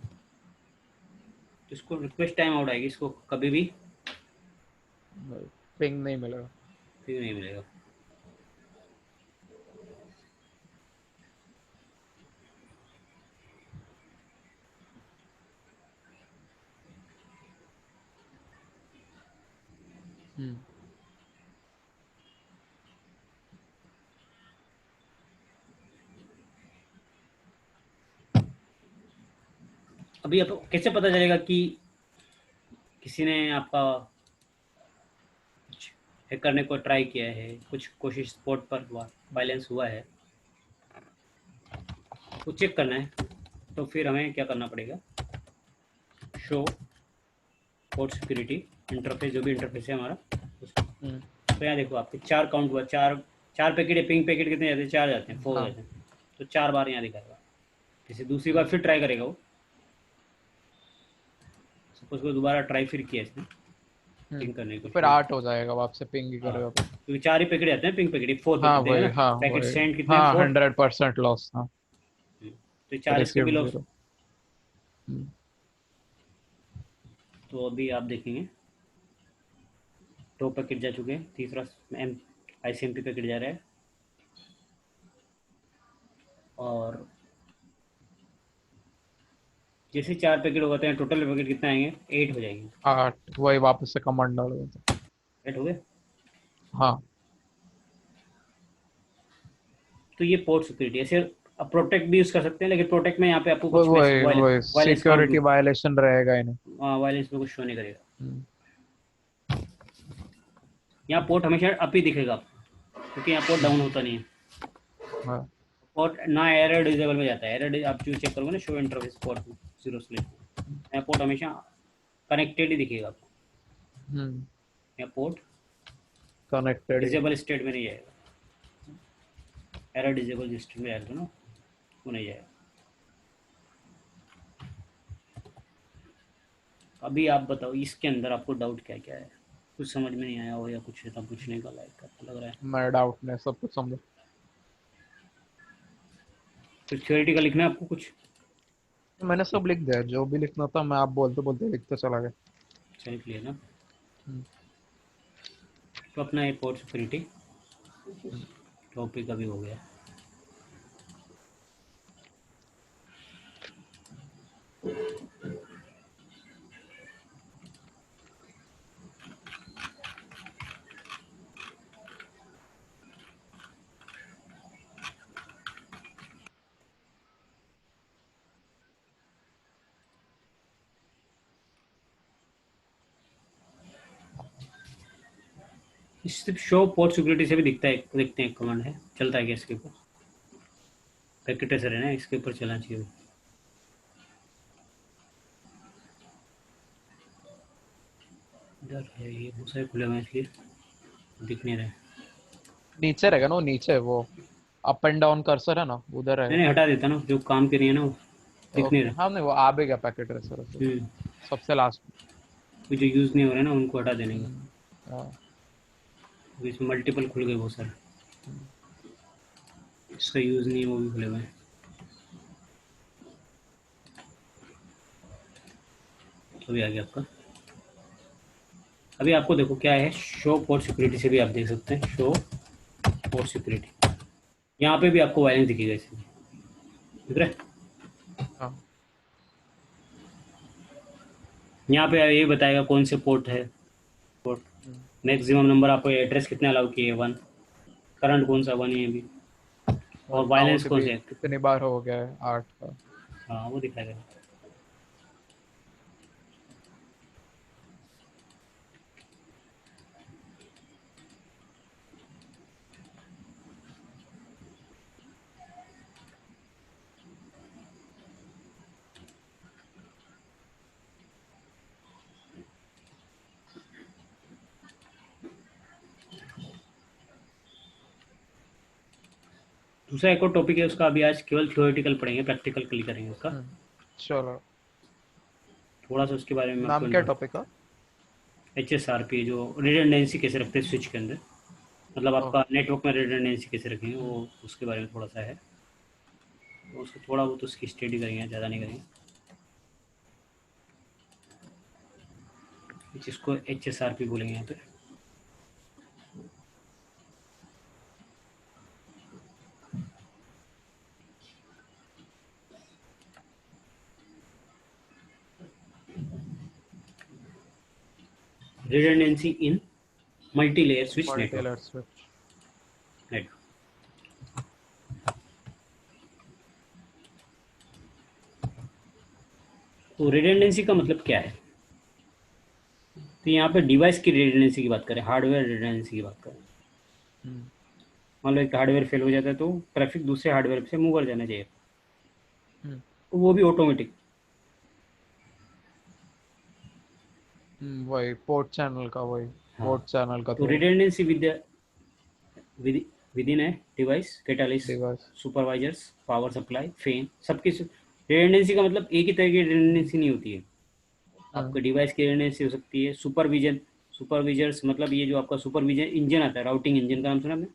इसको रिक्वेस्ट टाइम आउट आएगी, इसको कभी भी पिंग नहीं मिलेगा। पिंग नहीं मिलेगा। हम्म, अभी आप कैसे पता चलेगा कि किसी ने आपका कुछ हैक करने को ट्राई किया है, कुछ कोशिश स्पॉट पर हुआ, वायलेंस हुआ है, तो चेक करना है। तो फिर हमें क्या करना पड़ेगा, शो पोर्ट सिक्योरिटी इंटरफेस, जो भी इंटरफेस है हमारा हम्म, तो यहाँ देखो आपके 4 काउंट हुआ, चार चार पैकेट है, पिंग पैकेट कितने जाते हैं, 4 जाते हैं, 4 हाँ। जाते हैं। तो 4 बार यहाँ दिखाएगा। जैसे दूसरी बार फिर ट्राई करेगा वो, सपोज को दोबारा ट्राई फिर किया इसने पिंग करने की तो कोशिश फिर की। 8 हो जाएगा, वापस से पिंग ही हाँ, करेगा फिर। क्योंकि 4 ही पैकेट जाते हैं, पिंग पैकेट 4 हाँ पैकेट देगा वही, ना, हाँ पैकेट वही। सेंड कितने हैं, हाँ 4। 100% लॉस। हाँ। तो 4 इसके भी रिसीव्ड लॉस। 0। तो अभी आप देखेंगे 2 पैकेट जा चुके हैं, तीसरा ICMP पैकेट जा रहा है। और जैसे 4 पैकेट हो जाते हैं, टोटल पैकेट कितना आएंगे, 8 हो जाएंगे। 8 वही, वापस से कमांड डाल देते। 8 हो गए। हाँ। तो ये पोर्ट सिक्योरिटी ऐसे। अब प्रोटेक्ट भी यूज़ कर सकते हैं, लेकिन प्रोटेक्ट में यहाँ पे आपको वही कुछ वही वही वायलेंस काउंट, सिक्योरिटी वायलेशन रहेगा ही नहीं। वायलेंस में कुछ शो नहीं करेगा। हम्म, यहाँ पोर्ट हमेशा अप ही दिखेगा आपको, क्योंकि यहाँ पोर्ट डाउन होता नहीं है। हाँ। पोर्ट ना एरर डिसेबल में जाता है, एरर आप जो चेक करोगे ना, शो इंटरफेस पोर्ट में 0 स्लेट, यहाँ पोर्ट हमेशा कनेक्टेड ही दिखेगा आपको। यहाँ पोर्ट कनेक्टेड। डिसेबल स्टेट में नहीं जाएगा, एरर डिसेबल स्टेट में जाएगा ना, वो नहीं जाएगा। अभी आप बताओ इसके अंदर आपको डाउट क्या क्या है, कुछ समझ में नहीं आया हो या कुछ ऐसा पूछने का लायक लग रहा है। मैं डाउट नहीं, सब कुछ समझो। तो थ्योरेटिकल लिखना है आपको कुछ? मैंने सब लिख दिया, जो भी लिखना था मैं आप बोलते बोलते लिखते चला गया। अच्छा लिख लिया ना। हम्म, तो अपना ये पोर्ट सिक्योरिटी हम्म। टॉपिक अभी हो गया। सिर्फ शो पोर्ट सिक्योरिटी से भी दिखता है, देखते हैं कमांड है, चलता है क्या इसके ऊपर? पैकेट ट्रेसर है ना, इसके ऊपर चलना चाहिए। इधर है, ये बहुत सारे खुले हुए हैं इसलिए दिख नहीं रहे। नीचे रहेगा ना वो, नीचे वो अप एंड डाउन कर्सर है ना, उधर नहीं रहेगा। नहीं, हटा देता ना, जो काम के लिए है ना वो दिख नहीं ओके, रहा। हाँ नहीं वो आ भी गया पैकेट रेसर से हम्म, सबसे लास्ट। तो जो यूज़ नहीं हो रहा है ना उनको हटा देने का। हाँ। अभी इसमें मल्टीपल खुल गए बहुत सारे, इसका यूज़ नहीं है वो भी खुले हुए हैं। अभी आ गया आपका। अभी आपको देखो क्या है, शो पोर्ट सिक्योरिटी से भी आप देख सकते हैं, शो पोर्ट सिक्योरिटी, यहाँ पे भी आपको वायरिंग दिखेगा इसमें, दिख रहा है? हाँ। यहाँ पे ये बताएगा कौन से पोर्ट है, पोर्ट मैक्सिमम नंबर, आपको एड्रेस कितने अलाउ किए, 1, करंट कौन सा 1 है अभी, और वायलेंस काउंट कौन भी से है। कितनी बार हो गया है, 8 का। हाँ वो दिखाएगा। दूसरा एक और टॉपिक है उसका, अभी आज केवल थ्योरेटिकल पढ़ेंगे, प्रैक्टिकल कल करेंगे उसका। चलो, थोड़ा सा उसके बारे में आपको नाम क्या टॉपिक का? HSRP, जो रिडंडेंसी कैसे रखते हैं स्विच के अंदर, मतलब ओह, आपका नेटवर्क में रिडंडेंसी कैसे रखेंगे, वो उसके बारे में थोड़ा सा है। तो उसको थोड़ा बहुत उसकी स्टडी करेंगे, ज़्यादा नहीं करेंगे। जिसको HSRP बोलेंगे यहाँ पे। Redundancy in multi layer switch multilayer network. Switch. तो रिडंडेंसी का मतलब क्या है? तो यहाँ पे डिवाइस की रिडंडेंसी की बात करें, हार्डवेयर रिडंडेंसी की बात करें। मान लो एक हार्डवेयर फेल हो जाता है तो ट्रैफिक दूसरे हार्डवेयर से मूव कर जाना चाहिए, तो वो भी ऑटोमेटिक। वही पोर्ट चैनल का, वही हाँ, पोर्ट चैनल का तो तो रिडंडेंसी विद इन है device, catalyst, device. Supervisors, power supply, fan, सबकी रिडंडेंसी का मतलब एक ही तरह की रिडंडेंसी नहीं होती है। आपके डिवाइस की रिडंडेंसी हो सकती है, सुपरविजन, सुपरविजर्स मतलब ये जो आपका सुपरविजन इंजन आता है, राउटिंग इंजन का नाम सुना आपने?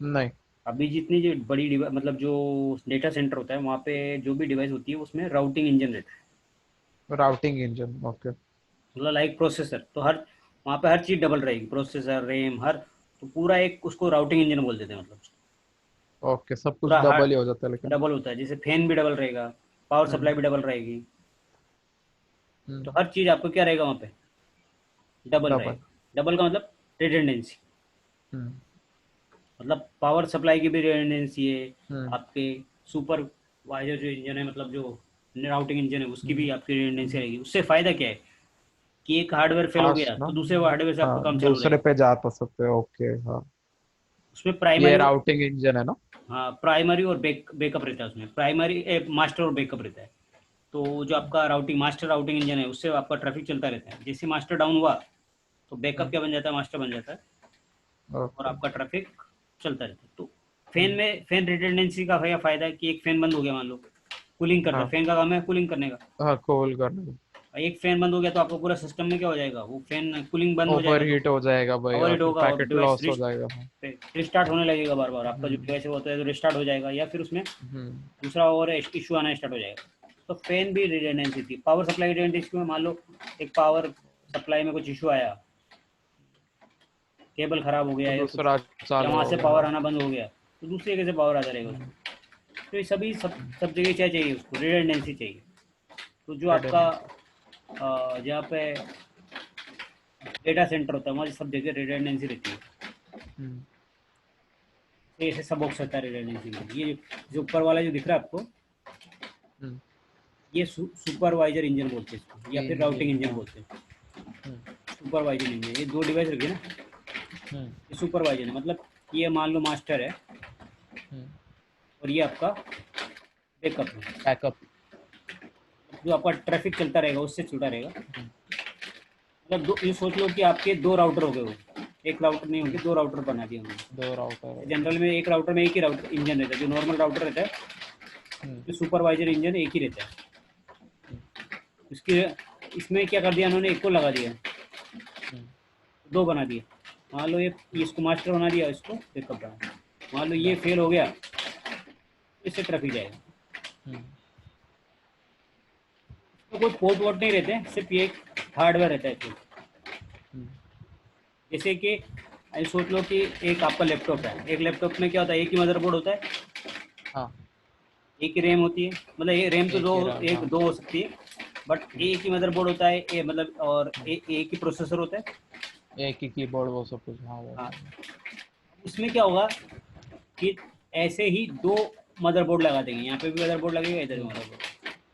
नहीं। अभी जितनी जो बड़ी डिवाइस, मतलब जो डेटा सेंटर होता है वहाँ पे जो भी डिवाइस होती है उसमें राउटिंग इंजन रहता है, राउटिंग इंजन, ओके। मतलब लाइक प्रोसेसर, तो हर वहाँ पे हर चीज़ डबल रहेगी, प्रोसेसर, रैम, हर, तो पूरा एक उसको राउटिंग इंजन बोल देते हैं, मतलब ओके, सब कुछ पूरा हर डबल ही हो जाता है लेकिन। डबल होता है, जैसे फैन भी डबल रहेगा, पावर हम्म, सप्लाई भी डबल रहेगी, तो हम्म, हर चीज़ आपको क्या रहेगा वहाँ पे, डबल डबल। रहेगा। डबल का मतलब रिडंडेंसी, हम्म, मतलब पावर सप्लाई की भी रिडंडेंसी है, हम्म, आपके सुपरवाइजर जो इंजन है, मतलब जो राउटिंग इंजन है उसकी भी हम्म, आपकी रिडंडेंसी हम्म। रहेगी। उससे फ़ायदा क्या है कि एक हार्डवेयर फेल हो फास्ट गया ना। तो दूसरे हार्डवेयर से आपका हाँ, काम चालू दूसरे रहेगा। पे जा तो सकते हो, ओके हाँ। उसमें ये प्राइमरी, राउटिंग इंजन है ना? हाँ प्राइमरी और बैकअप रहता है, उसमें प्राइमरी मास्टर और बैकअप रहता है। तो जो आपका राउटिंग मास्टर राउटिंग इंजन है उससे आपका ट्रैफिक चलता रहता है, जैसे मास्टर डाउन हुआ तो बैकअप क्या बन जाता है, मास्टर बन जाता है, और ओके। आपका ट्रैफिक चलता रहता है। तो फैन रिडंडेंसी का भैया फायदा है कि एक फैन बंद हो गया मान लो, कूलिंग करता है, हाँ फैन का काम है कूलिंग करने का। हाँ, कॉल करने को। एक फैन बंद हो गया तो आपको पूरा सिस्टम में क्या हो जाएगा, वो फैन कूलिंग बंद हो जाएगा, ओवर हीट हो जाएगा भाई, तो ओवर और हीट फिर होगा और पैकेट डिवाइस लॉस हो जाएगा। हाँ। रिस्टार्ट होने लगेगा बार बार, आपका जो हम्म। डिवाइस होता है तो रिस्टार्ट हो जाएगा, या फिर उसमें हम्म। दूसरा और इशू आना स्टार्ट हो जाएगा। तो फैन भी रिडंडेंसी थी। पावर सप्लाई रिडंडेंसी में मान लो एक पावर सप्लाई में कुछ इशू आया, केबल खराब हो गया तो या कुछ, दूसरा या चालू वहाँ से होगा। पावर हाँ। आना बंद हो गया, तो दूसरी जगह से पावर आता रहेगा हम्म। उसको। तो ये सभी सब जगह क्या चाहिए उसको, रिडंडेंसी चाहिए। तो जो आपका redundancy। जहाँ पे डेटा सेंटर होता है वहाँ सब जगह रिडंडेंसी रहती है। हम्म। तो ऐसे सब बॉक्स होता है रिडंडेंसी में। ये जो ऊपर वाला जो दिख रहा है आपको, हम्म। ये सुपरवाइजर इंजन बोलते हैं इसको, या फिर राउटिंग इंजन। इंजन हाँ। बोलते हैं। हम्म। सुपरवाइजर इंजन, ये दो डिवाइस रखिए ना, हम्म। ये सुपरवाइजर है। मतलब ये मान लो मास्टर है हम्म। और ये आपका बैकअप है। बैकअप। जो आपका ट्रैफिक चलता रहेगा उससे छूटा रहेगा। हम्म। मतलब दो, ये सोच लो कि आपके दो राउटर हो गए, वो एक राउटर नहीं होगी, हम्म। दो राउटर बना दिए उन्होंने। दो राउटर है। जनरल में एक राउटर में एक ही राउटर इंजन रहता है, जो नॉर्मल राउटर रहता है, हम्म। जो सुपरवाइजर इंजन एक ही रहता है। हम्म। उसके इसमें क्या कर दिया उन्होंने, एक को लगा दिया, हम्म। दो बना दिए। मान लो ये इसको मास्टर बना दिया, इसको बैकअप बना दिया। मान लो ये बैकअप। फेल हो गया, इससे ट्रैफिक जाएगा। हम्म। तो कोई पोर्ट वोर्ट नहीं रहते, सिर्फ ये एक हार्डवेयर रहता है सिर्फ। हम्म। जैसे कि ऐसे सोच लो कि एक आपका लैपटॉप है, एक लैपटॉप में क्या होता है, एक ही मदरबोर्ड होता है, हाँ। एक ही रैम होती है। मतलब ये रैम तो एक दो, ही रैम। एक हाँ। दो हो सकती है, बट हम्म। एक ही मदरबोर्ड होता है ये, मतलब और हम्म। एक ही प्रोसेसर होता है। एक ही कीबोर्ड वो सब कुछ। हाँ वो हाँ, सब। इसमें क्या होगा कि ऐसे ही दो मदरबोर्ड लगा देंगे, यहाँ पे भी मदरबोर्ड लगेगा, इधर भी हम्म। मदरबोर्ड,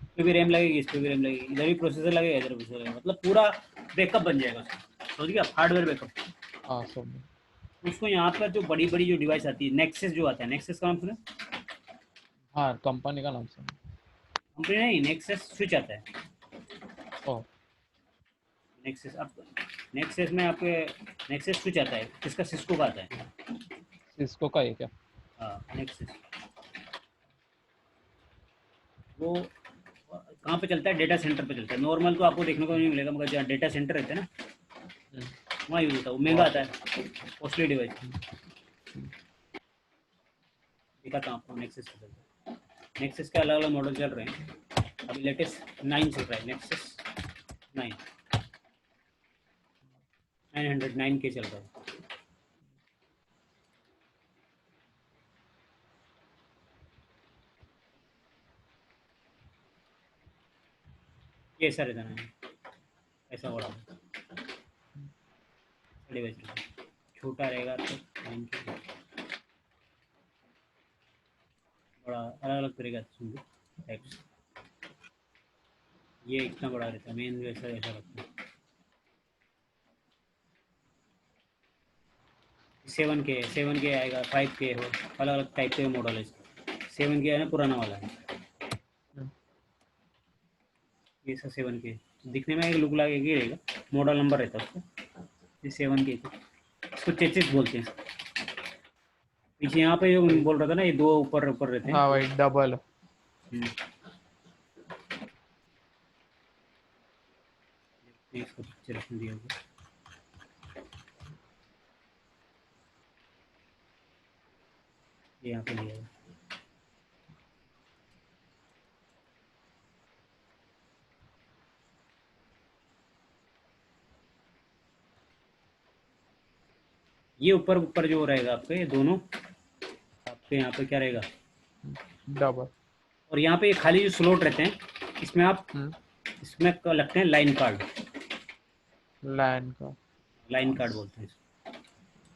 इस पे भी रैम लगेगी, इस पे भी रैम लगेगी, इधर भी प्रोसेसर लगेगा, इधर प्रोसेसर लगेगा, मतलब पूरा बैकअप बन जाएगा उसका। समझ गया, हार्डवेयर बैकअप। हाँ सब। उसको यहाँ पर जो बड़ी बड़ी जो डिवाइस आती है, नेक्सस जो आता है, नेक्सस का नाम सुना? हाँ कंपनी का नाम सुना। कंपनी नहीं, नेक्सस स्विच आता है। ओ। नेक्सस अब नेक्सस में आपके नेक्सस स्विच आता है, किसका, सिस्को का आता है। सिस्को का है क्या? हाँ, नेक्सस वो कहाँ पे चलता है, डेटा सेंटर पे चलता है। नॉर्मल तो आपको देखने को नहीं मिलेगा, मगर जहाँ डेटा सेंटर रहता है ना, हम्म। वहाँ यूज होता है। वो महंगा वहाँ आता पे। है, कॉस्टली डिवाइस। हम्म। हम्म। दिखाता हूँ आपको नेक्सस का चलता है। नेक्सस के अलग अलग मॉडल चल रहे हैं। अभी लेटेस्ट 9 चल रहा है, नेक्सस 9, 909 के चल रहा है। ये ऐसा रहता है, ऐसा हो रहा है डिवाइस। छोटा रहेगा तो 9 के, बड़ा अलग अलग तरीका से टाइप्स। ये इतना बड़ा रहता है, मेन वैसा वैसा रखता है। 7 के आएगा, 5 के हो, अलग अलग टाइप के मॉडल है इसका। 7 के है ना, पुराना वाला है। हम्म। ये सब 7 के दिखने में एक लुक लाइक एक ही रहेगा, मॉडल नंबर रहता है उसका। ये 7 के, इसको चेचिस बोलते हैं। पीछे यहाँ पे जो भाई। बोल रहा था ना, ये दो ऊपर ऊपर रहते हैं हाँ वो। भाई डबल। इसको पिक्चर रखने दिया होगा, ये यहाँ पे दिया है। ये ऊपर ऊपर जो रहेगा आपके, ये दोनों आपके यहाँ पे क्या रहेगा, डबल। और यहाँ पे ये खाली जो स्लॉट रहते हैं, इसमें आप हम्म। इसमें लगते हैं लाइन कार्ड। लैन का। लाइन कार्ड बोलते हैं इसको।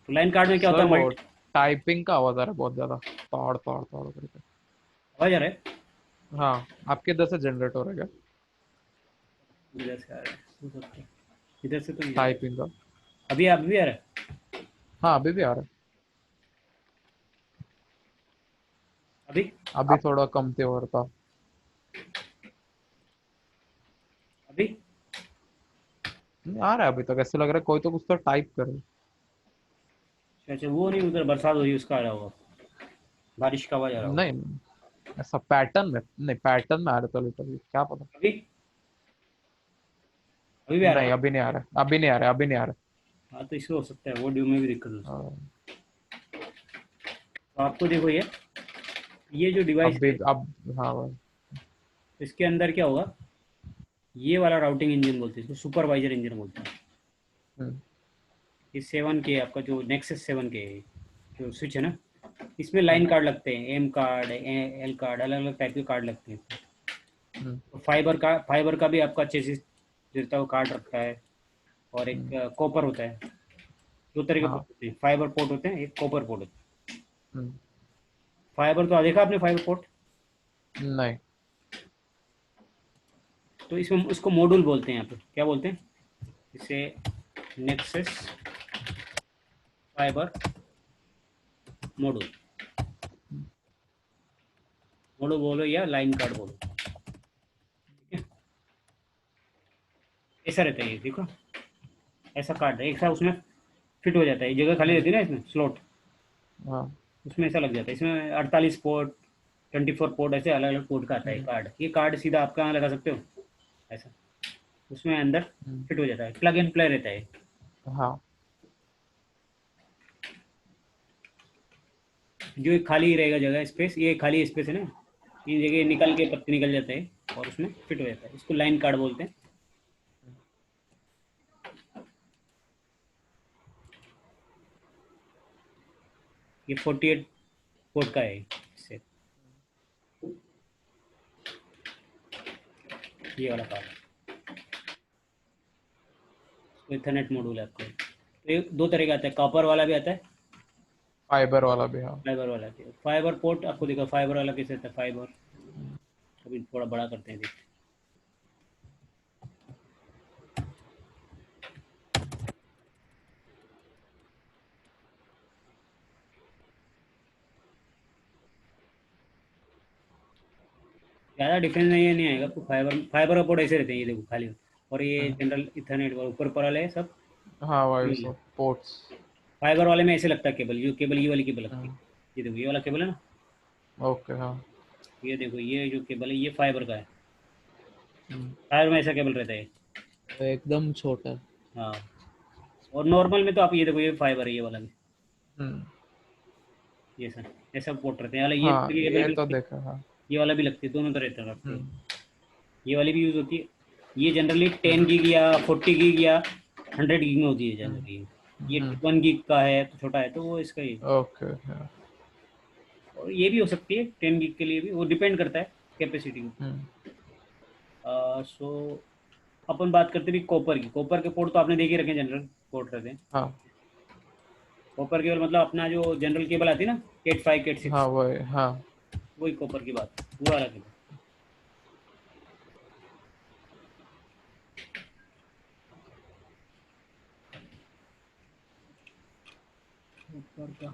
तो लाइन कार्ड में क्या होता सर है, वो मल्टी। टाइपिंग का आवाज आ रहा है बहुत ज्यादा, तौड़ तौड़ तौड़ करके। आवाज आ रहा है? हाँ आपके इधर से जनरेट हो रहा है क्या? इधर से आ रहा है, हो सकता है। इधर से तो नहीं आ रहा टाइपिंग का। है। अभी आ रहा है? हाँ अभी भी आ रहा है। अभी अभी थोड़ा कम थे और था। अभी नहीं आ रहा है अभी तक, ऐसे लग रहा है कोई तो कुछ तो टाइप कर रहा है। अच्छा, वो नहीं, उधर बरसात हो रही है उसका आ रहा होगा, बारिश का आवाज आ रहा होगा। नहीं नहीं, ऐसा पैटर्न में नहीं, पैटर्न में आ रहा था लिटरली, क्या पता। अभी अभी भी आ रहा नहीं है? अभी नहीं आ रहा, अभी नहीं आ रहा, अभी नहीं आ रहा। हाँ तो इसमें हो सकता है ऑडियो में भी दिक्कत हो सकती हाँ, है। तो आपको देखो ये जो डिवाइस अभी है, अब, हाँ भाई। इसके अंदर क्या होगा, ये वाला राउटिंग इंजन बोलते हैं इसको, सुपरवाइजर इंजन बोलते हैं। हम्म, ये 7K आपका जो नेक्सस 7K है, जो स्विच है ना, इसमें लाइन कार्ड लगते हैं, एम कार्ड, एल कार्ड, अलग अलग टाइप के कार्ड लगते हैं। हम्म, तो फाइबर का भी आपका चेसिस जितना वो कार्ड रखता है, और एक हम्म, कॉपर होता है। दो तरह के पोर्ट हाँ। होते हैं, फाइबर पोर्ट होते हैं, एक कॉपर पोर्ट होता है। हम्म, फाइबर तो देखा आपने फाइबर पोर्ट, नहीं। तो इसमें उसको मॉड्यूल बोलते हैं, यहाँ पे क्या बोलते हैं इसे, नेक्सस फाइबर मॉड्यूल, मॉड्यूल बोलो या लाइन कार्ड बोलो, ठीक है। ऐसा रहता है ये, देखो ऐसा कार्ड है, एक साथ उसमें फिट हो जाता है, जगह खाली हम्म, रहती है ना इसमें स्लॉट, हाँ। उसमें ऐसा लग जाता है। इसमें 48 पोर्ट, 24 पोर्ट, ऐसे अलग अलग पोर्ट का आता है हम्म, कार्ड। ये कार्ड सीधा आपका यहाँ लगा सकते हो ऐसा, उसमें अंदर हम्म, फिट हो जाता है, प्लग एंड प्ले रहता है। हाँ। जो एक खाली रहेगा जगह स्पेस, ये खाली स्पेस है ना, ये जगह निकल के पत्ती निकल जाता है और उसमें फिट हो जाता है, इसको लाइन कार्ड बोलते हैं। ये 48 पोर्ट का है इससे, ये वाला कार्ड, इथरनेट मॉड्यूल है आपको। तो ये दो तरह का आता है, कॉपर वाला भी आता है, फाइबर वाला भी, हाँ। फाइबर वाला भी। फाइबर पोर्ट आपको देखो, फाइबर वाला कैसे आता है, फाइबर हम्म, अभी थोड़ा बड़ा करते हैं, देखते ज़्यादा डिफरेंस नहीं आएगा आपको। फाइबर फाइबर का पोर्ट ऐसे रहते हैं, ये देखो खाली, और ये हम्म, जनरल इथरनेट वाला ऊपर ऊपर वाले सब हाँ वही मिल है। सब पोर्ट्स। फाइबर वाले में ऐसे लगता है केबल, जो केबल ये वाली केबल लगती है, हम्म, ये देखो ये वाला केबल है ना, ओके, हाँ। ये देखो ये जो केबल है ये फाइबर का है, हम्म, फाइबर में ऐसा केबल रहता है। एकदम छोटा। हाँ, और नॉर्मल में तो आप ये देखो ये फाइबर है, ये वाला भी, हम्म, ये सर ऐसा पोर्ट रहते हैं, वाला ये हाँ केबल ये भी तो लगती है, देखा, हाँ। ये वाला भी लगती है, दोनों तरह तरह रखते हैं। हम्म, ये वाली भी यूज़ होती है, ये जनरली हम्म, 10 GB या 40 GB या 100 GB में होती है हम्म, जनरली। ये हम्म, 1 GB का है तो छोटा है, तो वो इसका ही। ओके, हाँ। और ये भी हो सकती है 10 GB के लिए भी, वो डिपेंड करता है कैपेसिटी के ऊपर। हम्म, सो अपन बात करते भी कॉपर की, कॉपर के पोर्ट तो आपने देख ही रखे, जनरल पोर्ट रहते हैं। हाँ, कॉपर केबल मतलब अपना जो जनरल केबल आती है ना, केट 5 केट हाँ 6, वही, हाँ। वही कॉपर की बात, वो वाला केबल। कॉपर का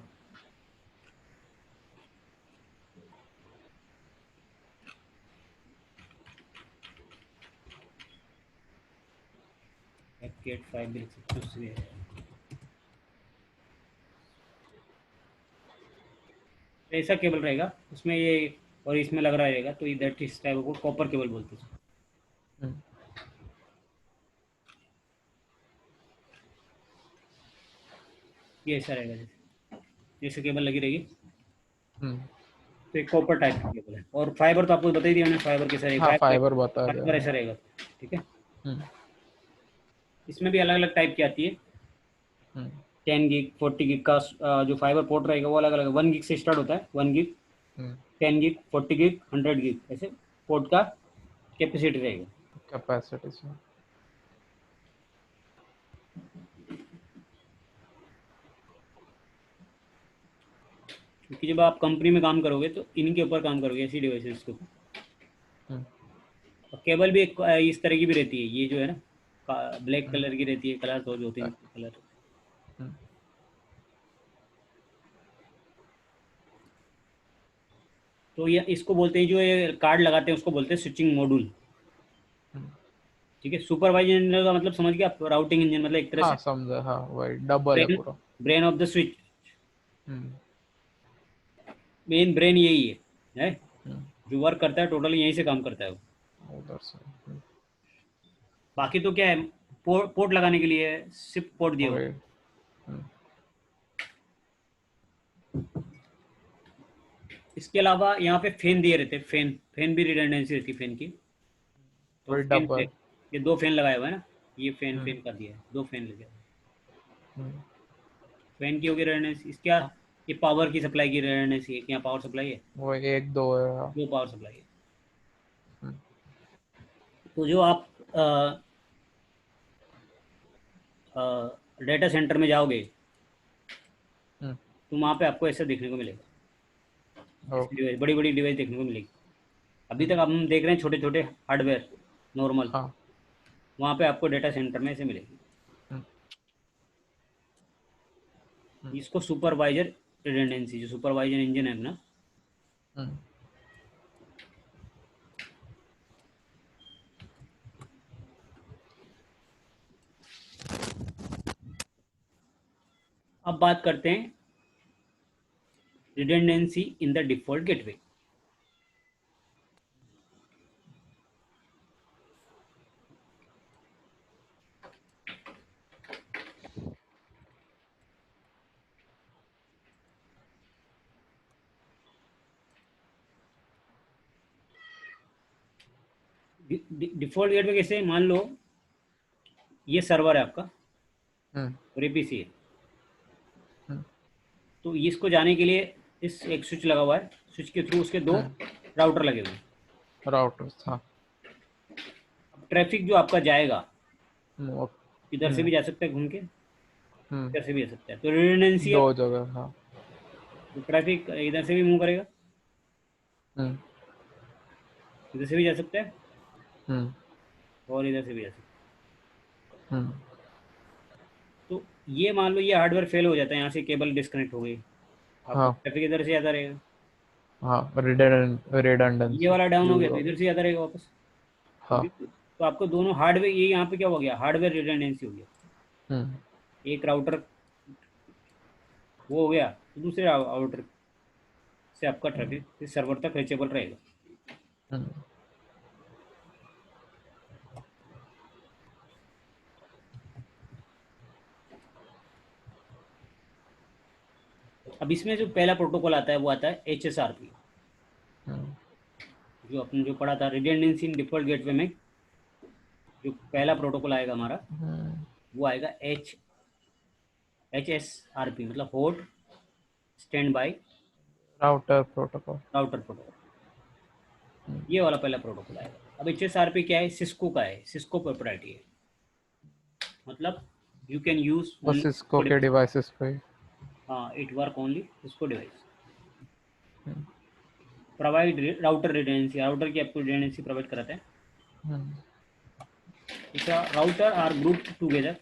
केट 5 भी लिख सकते हो उससे। ऐसा केबल रहेगा उसमें ये, और इसमें लग रहा रहेगा, तो दैट इस टाइप को कॉपर केबल बोलते हैं। हम्म, ये ऐसा रहेगा, जैसे जैसे केबल लगी रहेगी, हम्म, तो एक कॉपर टाइप का केबल है। और फाइबर तो आपको बता ही दिया मैंने, फाइबर कैसा रहेगा, हाँ फाइबर बता दिया, फाइबर हाँ। ऐसा रहेगा, ठीक है। हम्म, इसमें भी अलग अलग टाइप की आती है, हम्म, 10 GB 40 GB का जो फाइबर पोर्ट रहेगा वो अलग अलग, 1 GB से स्टार्ट होता है, 1 GB, हम्म, 10 GB 40 GB 100 GB, ऐसे पोर्ट का कैपेसिटी रहेगा। कैपेसिटी से। क्योंकि जब आप कंपनी में काम करोगे तो इनके ऊपर काम करोगे, ऐसी डिवाइसेस के ऊपर। हम्म, और केबल भी एक इस तरह की भी रहती है, ये जो है ना ब्लैक हम्म, कलर की रहती है, कलर तो 2 3 कलर। हम्म, तो ये इसको बोलते हैं, जो ये कार्ड लगाते हैं उसको बोलते हैं स्विचिंग मॉड्यूल, हम्म, ठीक है। सुपरवाइजर इंजन का मतलब समझ गया आप, राउटिंग इंजन मतलब एक तरह हाँ से समझा, हाँ वही डबल है ब्रेन, पूरा। Brain of the switch, hmm, main brain यही है हम्म, जो वर्क करता है, टोटली यहीं से काम करता है वो। उधर से। बाकी तो क्या है, पोर्ट लगाने के लिए सिप पोर्ट दिया हुआ है। वही। हम्म, इसके अलावा यहाँ पे फैन दिए रहते हैं, फैन भी रिडंडेंसी रहती है फैन की। तो वही फैन पे डबल। ये 2 फैन लगाए हुए हैं ना, ये फैन हम्म, कर दिया है, 2 फैन लगे। हम्म, फैन की होगी रिडंडेंसी। इसका ये पावर की सप्लाई की रिडंडेंसी है कि यहाँ पावर सप्लाई है, वही 1 2 है। 2 पावर सप्लाई है। हम्म, तो जो आप डेटा सेंटर में जाओगे हम्म, तो वहाँ पे आपको ऐसा देखने को मिलेगा, ओ, ऐसी डिवाइस, बड़ी बड़ी डिवाइस देखने को मिलेगी। अभी तक हम्म, हम देख रहे हैं छोटे छोटे हार्डवेयर नॉर्मल, हाँ। वहाँ पे आपको डेटा सेंटर में ऐसे मिलेगी। हम्म, हम्म, इसको सुपरवाइजर रिडंडेंसी, जो सुपरवाइजर इंजन है ना, हम्म, अब बात करते हैं redundancy in the default gateway. Default gateway कैसे, मान लो ये सर्वर है आपका हम्म, और ये पीसी है, हम्म, तो इसको जाने के लिए इस एक स्विच लगा हुआ है, स्विच के थ्रू उसके 2 राउटर लगे हुए हैं। राउटर्स, हाँ। ट्रैफिक जो आपका जाएगा हम्म, इधर से भी जा सकता है घूम के, हम्म, इधर से भी जा सकता है, तो रिडंडेंसी है। 2 जगह, हाँ। तो ट्रैफिक इधर से भी मूव करेगा, हम्म, इधर से भी जा सकता है हम्म, और इधर से भी जा सकता हम्म, है। तो ये मान लो ये हार्डवेयर फेल हो जाता है, यहाँ से केबल डिस्कनेक्ट हो गई, आपको हाँ, ट्रैफिक इधर से आता रहेगा। हाँ। ये रिडंडेंसी वाला डाउन हो यूज गया तो हो इधर गई। से आता रहेगा वापस। हाँ। तो आपको दोनों हार्डवेयर, ये यहाँ पे क्या हो गया, हार्डवेयर रिडंडेंसी हो गया। हम्म, एक राउटर वो हो गया तो दूसरे राउटर से आपका ट्रैफिक इस सर्वर तक रीचेबल रहेगा। हम्म, अब इसमें जो पहला प्रोटोकॉल आता है वो आता है HSRP, हम्म, जो अपने जो पढ़ा था रिडंडेंसी इन डिफॉल्ट गेटवे में। जो पहला प्रोटोकॉल आएगा हमारा हम्म, वो आएगा HSRP, मतलब host stand by router protocol. Router protocol. ये वाला पहला प्रोटोकॉल आएगा। अब HSRP क्या है, सिस्को का है, सिस्को प्रोप्राइटरी है, मतलब यू कैन यूज बस इसको के ओनली, डिवाइसेस पे। हाँ it work only Cisco device. Hmm, provide router redundancy, router की आपको रिडंडेंसी प्रोवाइड कराता है। हम्म, इसका router are group together,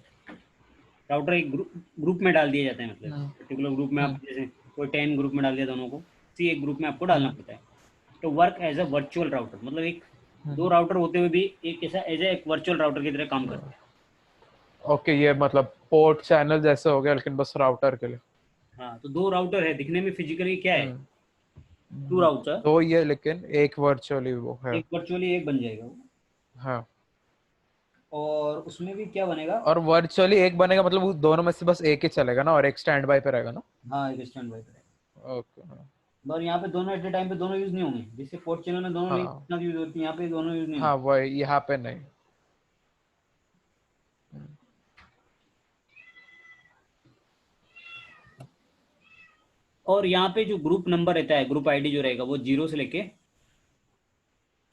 router एक ग्रुप में डाल दिए जाते हैं, मतलब हम्म, पर्टिकुलर ग्रुप में, आप हम्म, जैसे कोई 10 ग्रुप में डाल दिया दोनों को, इसी एक ग्रुप में आपको डालना हम्म, पड़ता है। तो work as a virtual router, मतलब एक दो हम्म, राउटर होते हुए भी एक ऐसा एज ए एक वर्चुअल राउटर की तरह काम करते हैं। ओके, ये मतलब पोर्ट चैनल जैसे हो गया, लेकिन बस राउटर के लिए। हाँ, तो 2 राउटर है, दिखने में फिजिकली क्या है, हम्म, 2 राउटर, दो ये, लेकिन एक वर्चुअली वो है। एक वर्चुअली एक बन जाएगा वो। हाँ। और उसमें भी क्या बनेगा, और वर्चुअली एक बनेगा, मतलब वो दोनों में से बस एक ही चलेगा ना, और एक स्टैंड बाय पे रहेगा ना। हाँ एक स्टैंड बाई करेगा। ओके, हाँ। और यहाँ पे दोनों एट ए टाइम पे दोनों यूज नहीं होंगे, जैसे पोर्ट चैनल में दोनों हाँ, लिंक यूज होती है, यहाँ पे दोनों यूज नहीं हाँ, होंगे। वही यहाँ पे नहीं। हम्म, और यहाँ पे जो ग्रुप नंबर रहता है, ग्रुप आईडी जो रहेगा वो 0 से लेके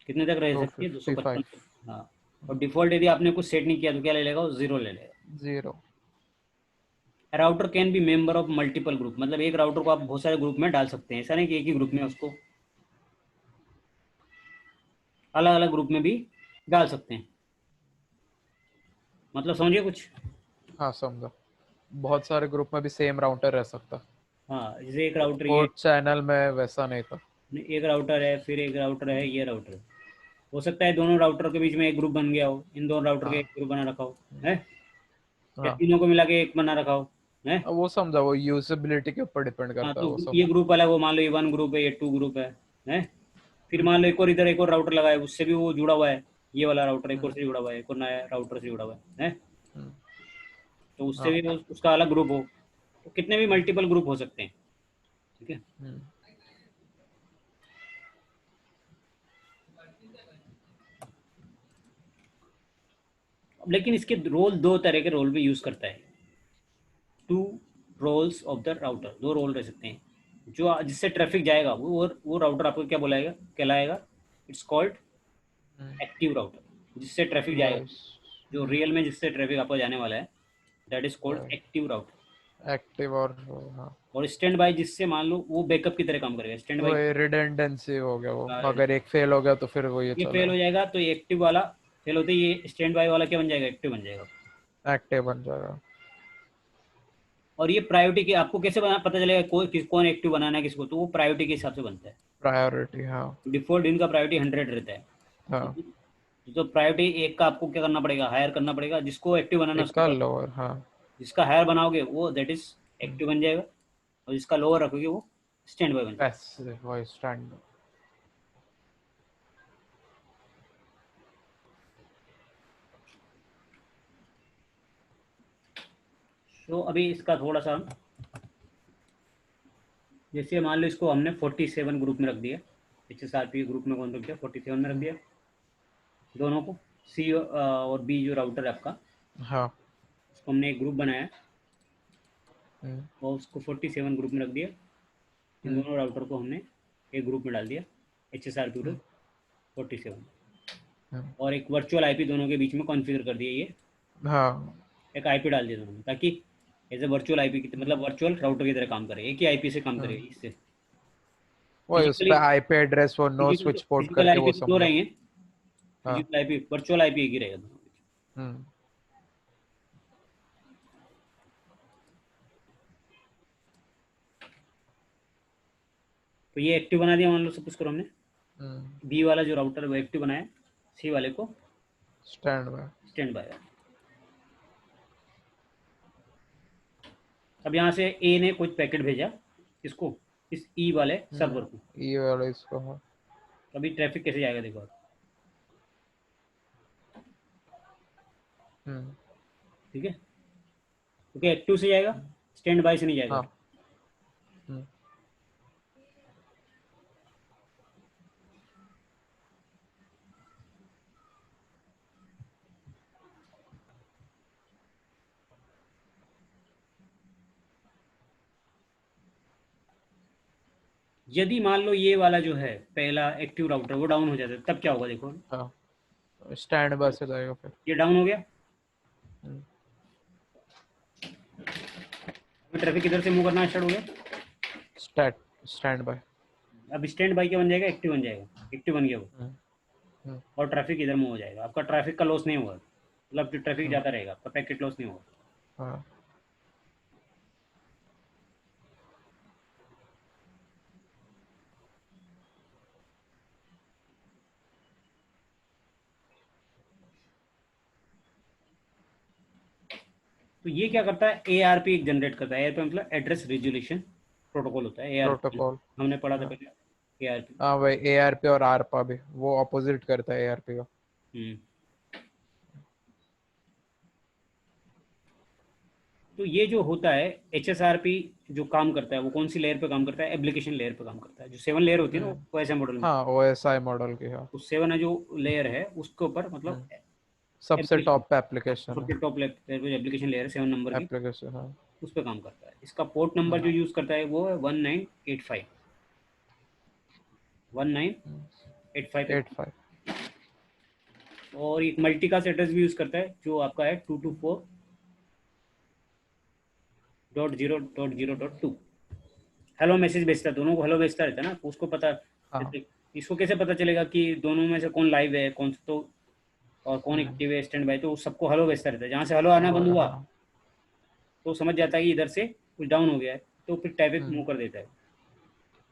कितने तक रह सकती है, 255। 255 तक। हाँ, और डिफॉल्ट यदि आपने कुछ सेट नहीं किया तो क्या ले लेगा, वो 0 ले लेगा। 0। Router can be member of multiple group, मतलब एक राउटर को आप बहुत सारे ग्रुप में डाल सकते हैं, ऐसा नहीं कि एक ही ग्रुप में, उसको अलग अलग ग्रुप में भी डाल सकते हैं। मतलब समझिए कुछ। हाँ, समझा। बहुत सारे ग्रुप में भी सेम राउटर रह सकता। हाँ, जैसे एक राउटर ये, पोर्ट चैनल में वैसा नहीं था। एक राउटर है, फिर एक राउटर है, ये राउटर है। हो सकता है दोनों राउटर के बीच में एक ग्रुप बन गया हो, इन दोनों राउटर के एक हाँ, ग्रुप बना रखा हो है, या हाँ। तीनों को मिला के एक बना रखा हो है। अब वो समझा, वो यूजेबिलिटी के ऊपर डिपेंड हाँ, करता है, तो वो ये समझा। ग्रुप अलग हो, मान लो ये 1 ग्रुप है, ये 2 ग्रुप है। फिर मान लो एक और इधर एक और राउटर लगा है, उससे भी वो जुड़ा हुआ है, ये वाला राउटर एक और से जुड़ा हुआ है, एक और नया राउटर से जुड़ा हुआ है। हम्म, तो उससे हाँ, भी उसका अलग ग्रुप हो, तो कितने भी मल्टीपल ग्रुप हो सकते हैं, ठीक है। हम्म, अब लेकिन इसके रोल, दो तरह के रोल भी यूज करता है। Two roles of the router, दो रोल रह सकते हैं। जो जिससे ट्रैफिक जाएगा वो राउटर आपको क्या बुलाएगा, कहलाएगा, इट्स कॉल्ड एक्टिव राउटर। जिससे ट्रैफिक जाएगा, वॉइस, जो रियल में जिससे ट्रैफिक आपको जाने वाला है, that is called active router. Active और हाँ, और स्टैंड बाय, जिससे मान लो वो बैकअप की तरह काम करेगा, स्टैंड बाय। वो रिडंडेंसी हो गया, वो अगर एक फेल हो गया तो फिर वो ये ये फेल चलेगा, हो जाएगा तो ये एक्टिव वाला फेल होते ही ये स्टैंड बाय वाला क्या बन जाएगा, एक्टिव बन जाएगा। एक्टिव बन जाएगा। और ये प्रायोरिटी की आपको कैसे पता चलेगा कौन एक्टिव बनाना है किसको, तो वो प्रायोरिटी के हिसाब से बनता है। प्रायोरिटी, हाँ, डिफॉल्ट इनका प्रायोरिटी 100 रहता है। हाँ, तो प्रायोरिटी एक का आपको क्या करना पड़ेगा, हायर करना पड़ेगा, जिसको एक्टिव बनाना है एक उसको का लोअर, हाँ, जिसका हायर बनाओगे वो दैट इज एक्टिव बन जाएगा, और जिसका लोअर रखोगे वो स्टैंड बाय बन जाएगा। Passive voice stand. तो अभी इसका थोड़ा सा, जैसे मान लो इसको हमने 47 ग्रुप में रख दिया, HSRP ग्रुप में कौन रख दिया, 47 में रख दिया दोनों को, सी और बी जो राउटर है आपका, हाँ, उसको हमने एक ग्रुप बनाया हम्म, और उसको 47 ग्रुप में रख दिया। इन हम्म, दोनों राउटर को हमने एक ग्रुप में डाल दिया, HSRP हम्म, ग्रुप 47, हम्म, और एक वर्चुअल आईपी दोनों के बीच में कॉन्फ़िगर कर दिया ये, हाँ, एक आईपी डाल दिया दोनों में, ताकि एज ए वर्चुअल आईपी की मतलब वर्चुअल राउटर की तरह काम करे, एक ही आईपी से काम करे हम्म, इससे। वही उस फिजिकली पे आईपी एड्रेस वो no physical switch port physical करके आईपी वो तो सब दो लोग। रहेंगे, हाँ, फिजिकल आईपी वर्चुअल आईपी एक ही रहेगा दोनों में। हम्म, तो ये एक्टिव बना दिया मान लो, सपोज करो हमने हम्म, बी वाला जो राउटर है वो एक्टिव बनाया, सी वाले को स्टैंड बाय। Stand by. अब यहाँ से ए ने कुछ पैकेट भेजा इसको, इस ई वाले सर्वर को, ये वाला इसको, हाँ, तो अभी ट्रैफिक कैसे जाएगा देखो आप, हम्म, ठीक है, क्योंकि एक्टिव से जाएगा, स्टैंड बाय से नहीं जाएगा। हाँ, हम्म, यदि मान लो ये वाला जो है पहला एक्टिव राउटर वो डाउन हो जाता है, तब क्या होगा देखो, हाँ, स्टैंड बाय से जाएगा फिर। ये डाउन हो गया, हम्म, ट्रैफिक इधर से मूव करना स्टार्ट हो गया। Stat stand by. अब स्टैंड बाई क्या बन जाएगा, एक्टिव बन जाएगा, एक्टिव बन गया वो, हम्म, हम्म, और ट्रैफिक इधर मूव हो जाएगा, आपका ट्रैफिक का लॉस नहीं होगा, मतलब जो ट्रैफिक हम्म, जाता रहेगा, आपका पैकेट लॉस नहीं होगा। हाँ, तो ये क्या करता है, ARP एक जनरेट करता है, ARP मतलब एड्रेस रिजोल्यूशन प्रोटोकॉल होता है, ARP प्रोटोकॉल, हमने पढ़ा था हाँ, पहले, ARP। हाँ भाई, एआरपी और आरपा भी वो ऑपोजिट करता है एआरपी का। हम्म। तो ये जो होता है HSRP जो काम करता है वो कौन सी लेयर पे काम करता है, एप्लीकेशन लेयर पे काम करता है, जो 7 लेयर होती है ना हम्म, वो ऐसे मॉडल में, हाँ, ओएसआई मॉडल की, हाँ, उस 7 है जो लेयर है उसके ऊपर हम्म, मतलब सबसे एप्लीकेशन, टॉप पे एप्लीकेशन है, सबसे टॉप लेयर पे जो एप्लीकेशन लेयर है 7 नंबर की, एप्लीकेशन, हाँ, उस पर काम करता है। इसका पोर्ट नंबर जो यूज़ करता है वो है 1985, 1985 पे। 85, और एक मल्टीकास्ट एड्रेस भी यूज़ करता है जो आपका है 224.0.0.2। हेलो मैसेज भेजता है, दोनों को हेलो भेजता रहता है ना, तो उसको पता, हाँ, जैसे इसको कैसे पता चलेगा कि दोनों में से कौन लाइव है कौन तो, और कौन हम्म, एक्टिव है स्टैंड बाय, तो सबको हेलो भेजता रहता है, जहाँ से हेलो आना बंद हुआ हाँ, तो समझ जाता है कि इधर से कुछ डाउन हो गया है, तो फिर ट्रैफिक मूव हम्म, कर देता है।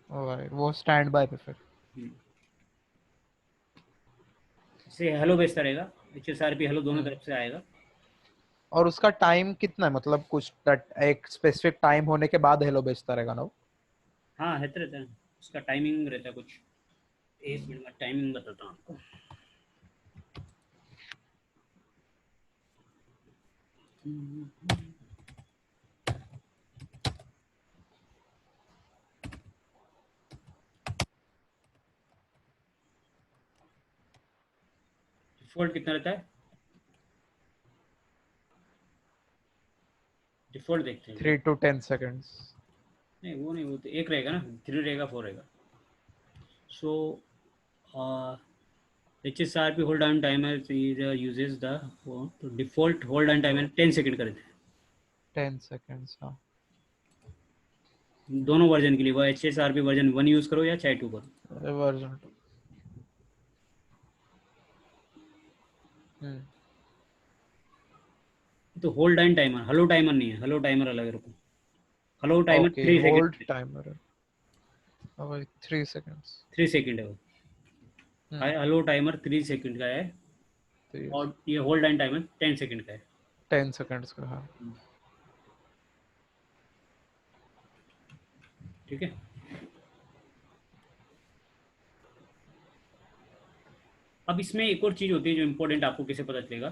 भाई वो स्टैंड बाय पे फिर। इससे हेलो भेजता रहेगा, HSRP हेलो दोनों हम्म, तरफ से आएगा। और उसका टाइम कितना है, मतलब कुछ एक स्पेसिफिक टाइम होने के बाद हेलो भेजता रहेगा ना वो? हाँ रहता है, उसका टाइमिंग रहता है कुछ, एक हम्म, मिनट में टाइमिंग बताता हूँ आपको। डिफॉल्ट कितना रहता है? डिफॉल्ट देखते हैं। 3 to 10 seconds. नहीं वो नहीं, वो तो एक रहेगा ना, 3 रहेगा 4 रहेगा. सो HSRP hold on timer uses the तो default hold on timer 10 second कर देते हैं 10 seconds, हाँ. दोनों वर्जन के लिए. वो HSRP वर्जन 1 यूज करो या चाहे 2 करो. Version 2. तो hold on timer, hello timer नहीं है, हेलो टाइमर अलग रखो. Hello timer Okay, 3 hold second. timer. Oh, wait, 3 seconds. 3 second है वो. हेलो टाइमर 3 सेकंड का है 3, और ये होल्ड ऑन टाइमर 10 सेकंड का है. 10 seconds का, हाँ. ठीक है. अब इसमें एक और चीज होती है जो इम्पोर्टेंट, आपको कैसे पता चलेगा.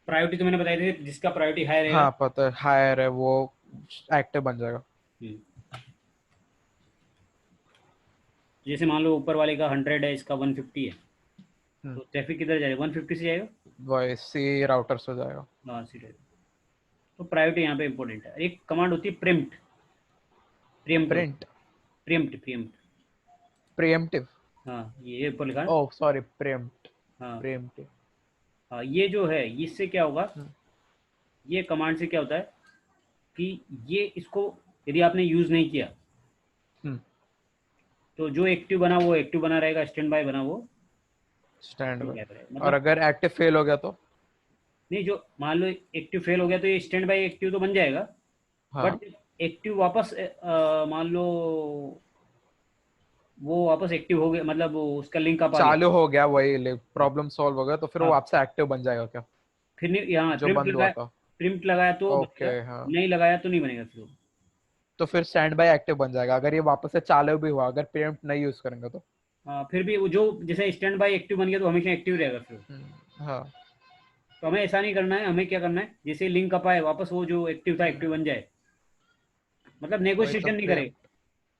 प्रायोरिटी तो मैंने बताई थी, जिसका प्रायोरिटी हाई रहेगा. हाँ पता है, हायर है वो एक्टिव बन जाएगा. जैसे मान लो ऊपर वाले का 100 है, इसका 150 है, हम्म. तो ट्रैफिक किधर जाएगा? 150 से जाएगा. वैसे राउटर से जाएगा. हाँ सीधे. तो प्रायोरिटी यहाँ पे इम्पोर्टेंट है. एक कमांड होती है prompt. Prompt print. Prompt prompt. Pre-emptive. हाँ ये ऊपर लिखा है. Oh sorry, pre-empt. हाँ प्रीएम्प्टिव. हाँ, ये जो है इससे क्या होगा, ये कमांड से क्या होता है कि ये इसको यदि आपने यूज नहीं किया तो जो एक्टिव बना वो एक्टिव बना रहेगा, स्टैंड बाय बना वो स्टैंड बाय. मतलब. और अगर एक्टिव फेल हो गया तो? नहीं, जो मान लो एक्टिव फेल हो गया तो ये स्टैंड बाय एक्टिव तो बन जाएगा. हाँ. बट एक्टिव वापस मान लो वो वापस एक्टिव हो गया, मतलब वो उसका लिंक आप आ गया. चालू हो गया, वही प्रॉब्लम सॉल्व हो गया तो फिर वो हाँ. आपसे एक्टिव बन जाएगा क्या, फिर नहीं, यहाँ जो बंद हुआ था? प्रिम्प्ट लगाया तो ओके, बनेगा, हाँ. नहीं लगाया तो नहीं बनेगा फिर वो. तो फिर स्टैंड बाय एक्टिव बन जाएगा अगर ये वापस से चालू भी हुआ, अगर प्रीएम्प्ट नहीं यूज करेंगे तो. फिर भी वो जो जैसे स्टैंड बाय एक्टिव बन गया तो हमेशा एक्टिव रहेगा फिर वो. हाँ. तो हमें ऐसा नहीं करना है. हमें क्या करना है, जैसे लिंक अप आए वापस वो जो एक्टिव था एक्टिव बन जाए. मतलब वही तो नेगोशिएशन नहीं करेगा,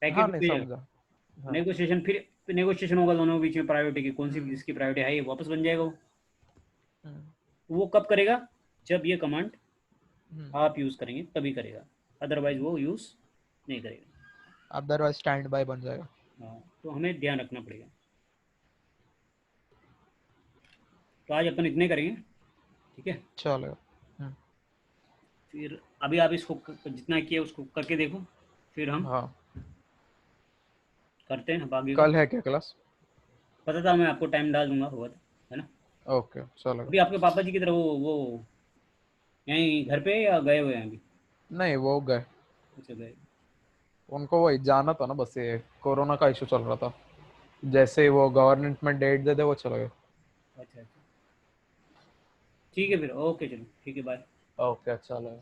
प्रीएम्प्ट. हाँ, पैकेट नहीं भेज समझा. हाँ. नेगोशिएशन. फिर नेगोशिएशन होगा दोनों के बीच में प्रायोरिटी की, कौन सी जिसकी प्रायोरिटी है, ये वापस बन जाएगा वो. वो कब करेगा? जब ये कमांड आप यूज करेंगे तभी करेगा, अदरवाइज वो यूज नहीं करेगा. अदरवाइज स्टैंड बाय बन जाएगा. हाँ, तो हमें ध्यान रखना पड़ेगा. तो आज अपन इतने करेंगे, ठीक है. चलो. फिर अभी आप इसको जितना किया उसको करके देखो, फिर हम हाँ. करते हैं बाकी. कल है क्या क्लास? पता था, मैं आपको टाइम डाल दूंगा, होगा है ना. ओके चलो. अभी आपके पापा जी की तरफ वो यहीं घर पे या गए हुए हैं अभी? नहीं, वो गए. अच्छा गए. उनको वही जाना था ना, बस ये कोरोना का इशू चल रहा था. जैसे वो गवर्नमेंट में डेट दे दे वो चले गए. अच्छा अच्छा ठीक है फिर. ओके चलो ठीक है, बाय. ओके चलो.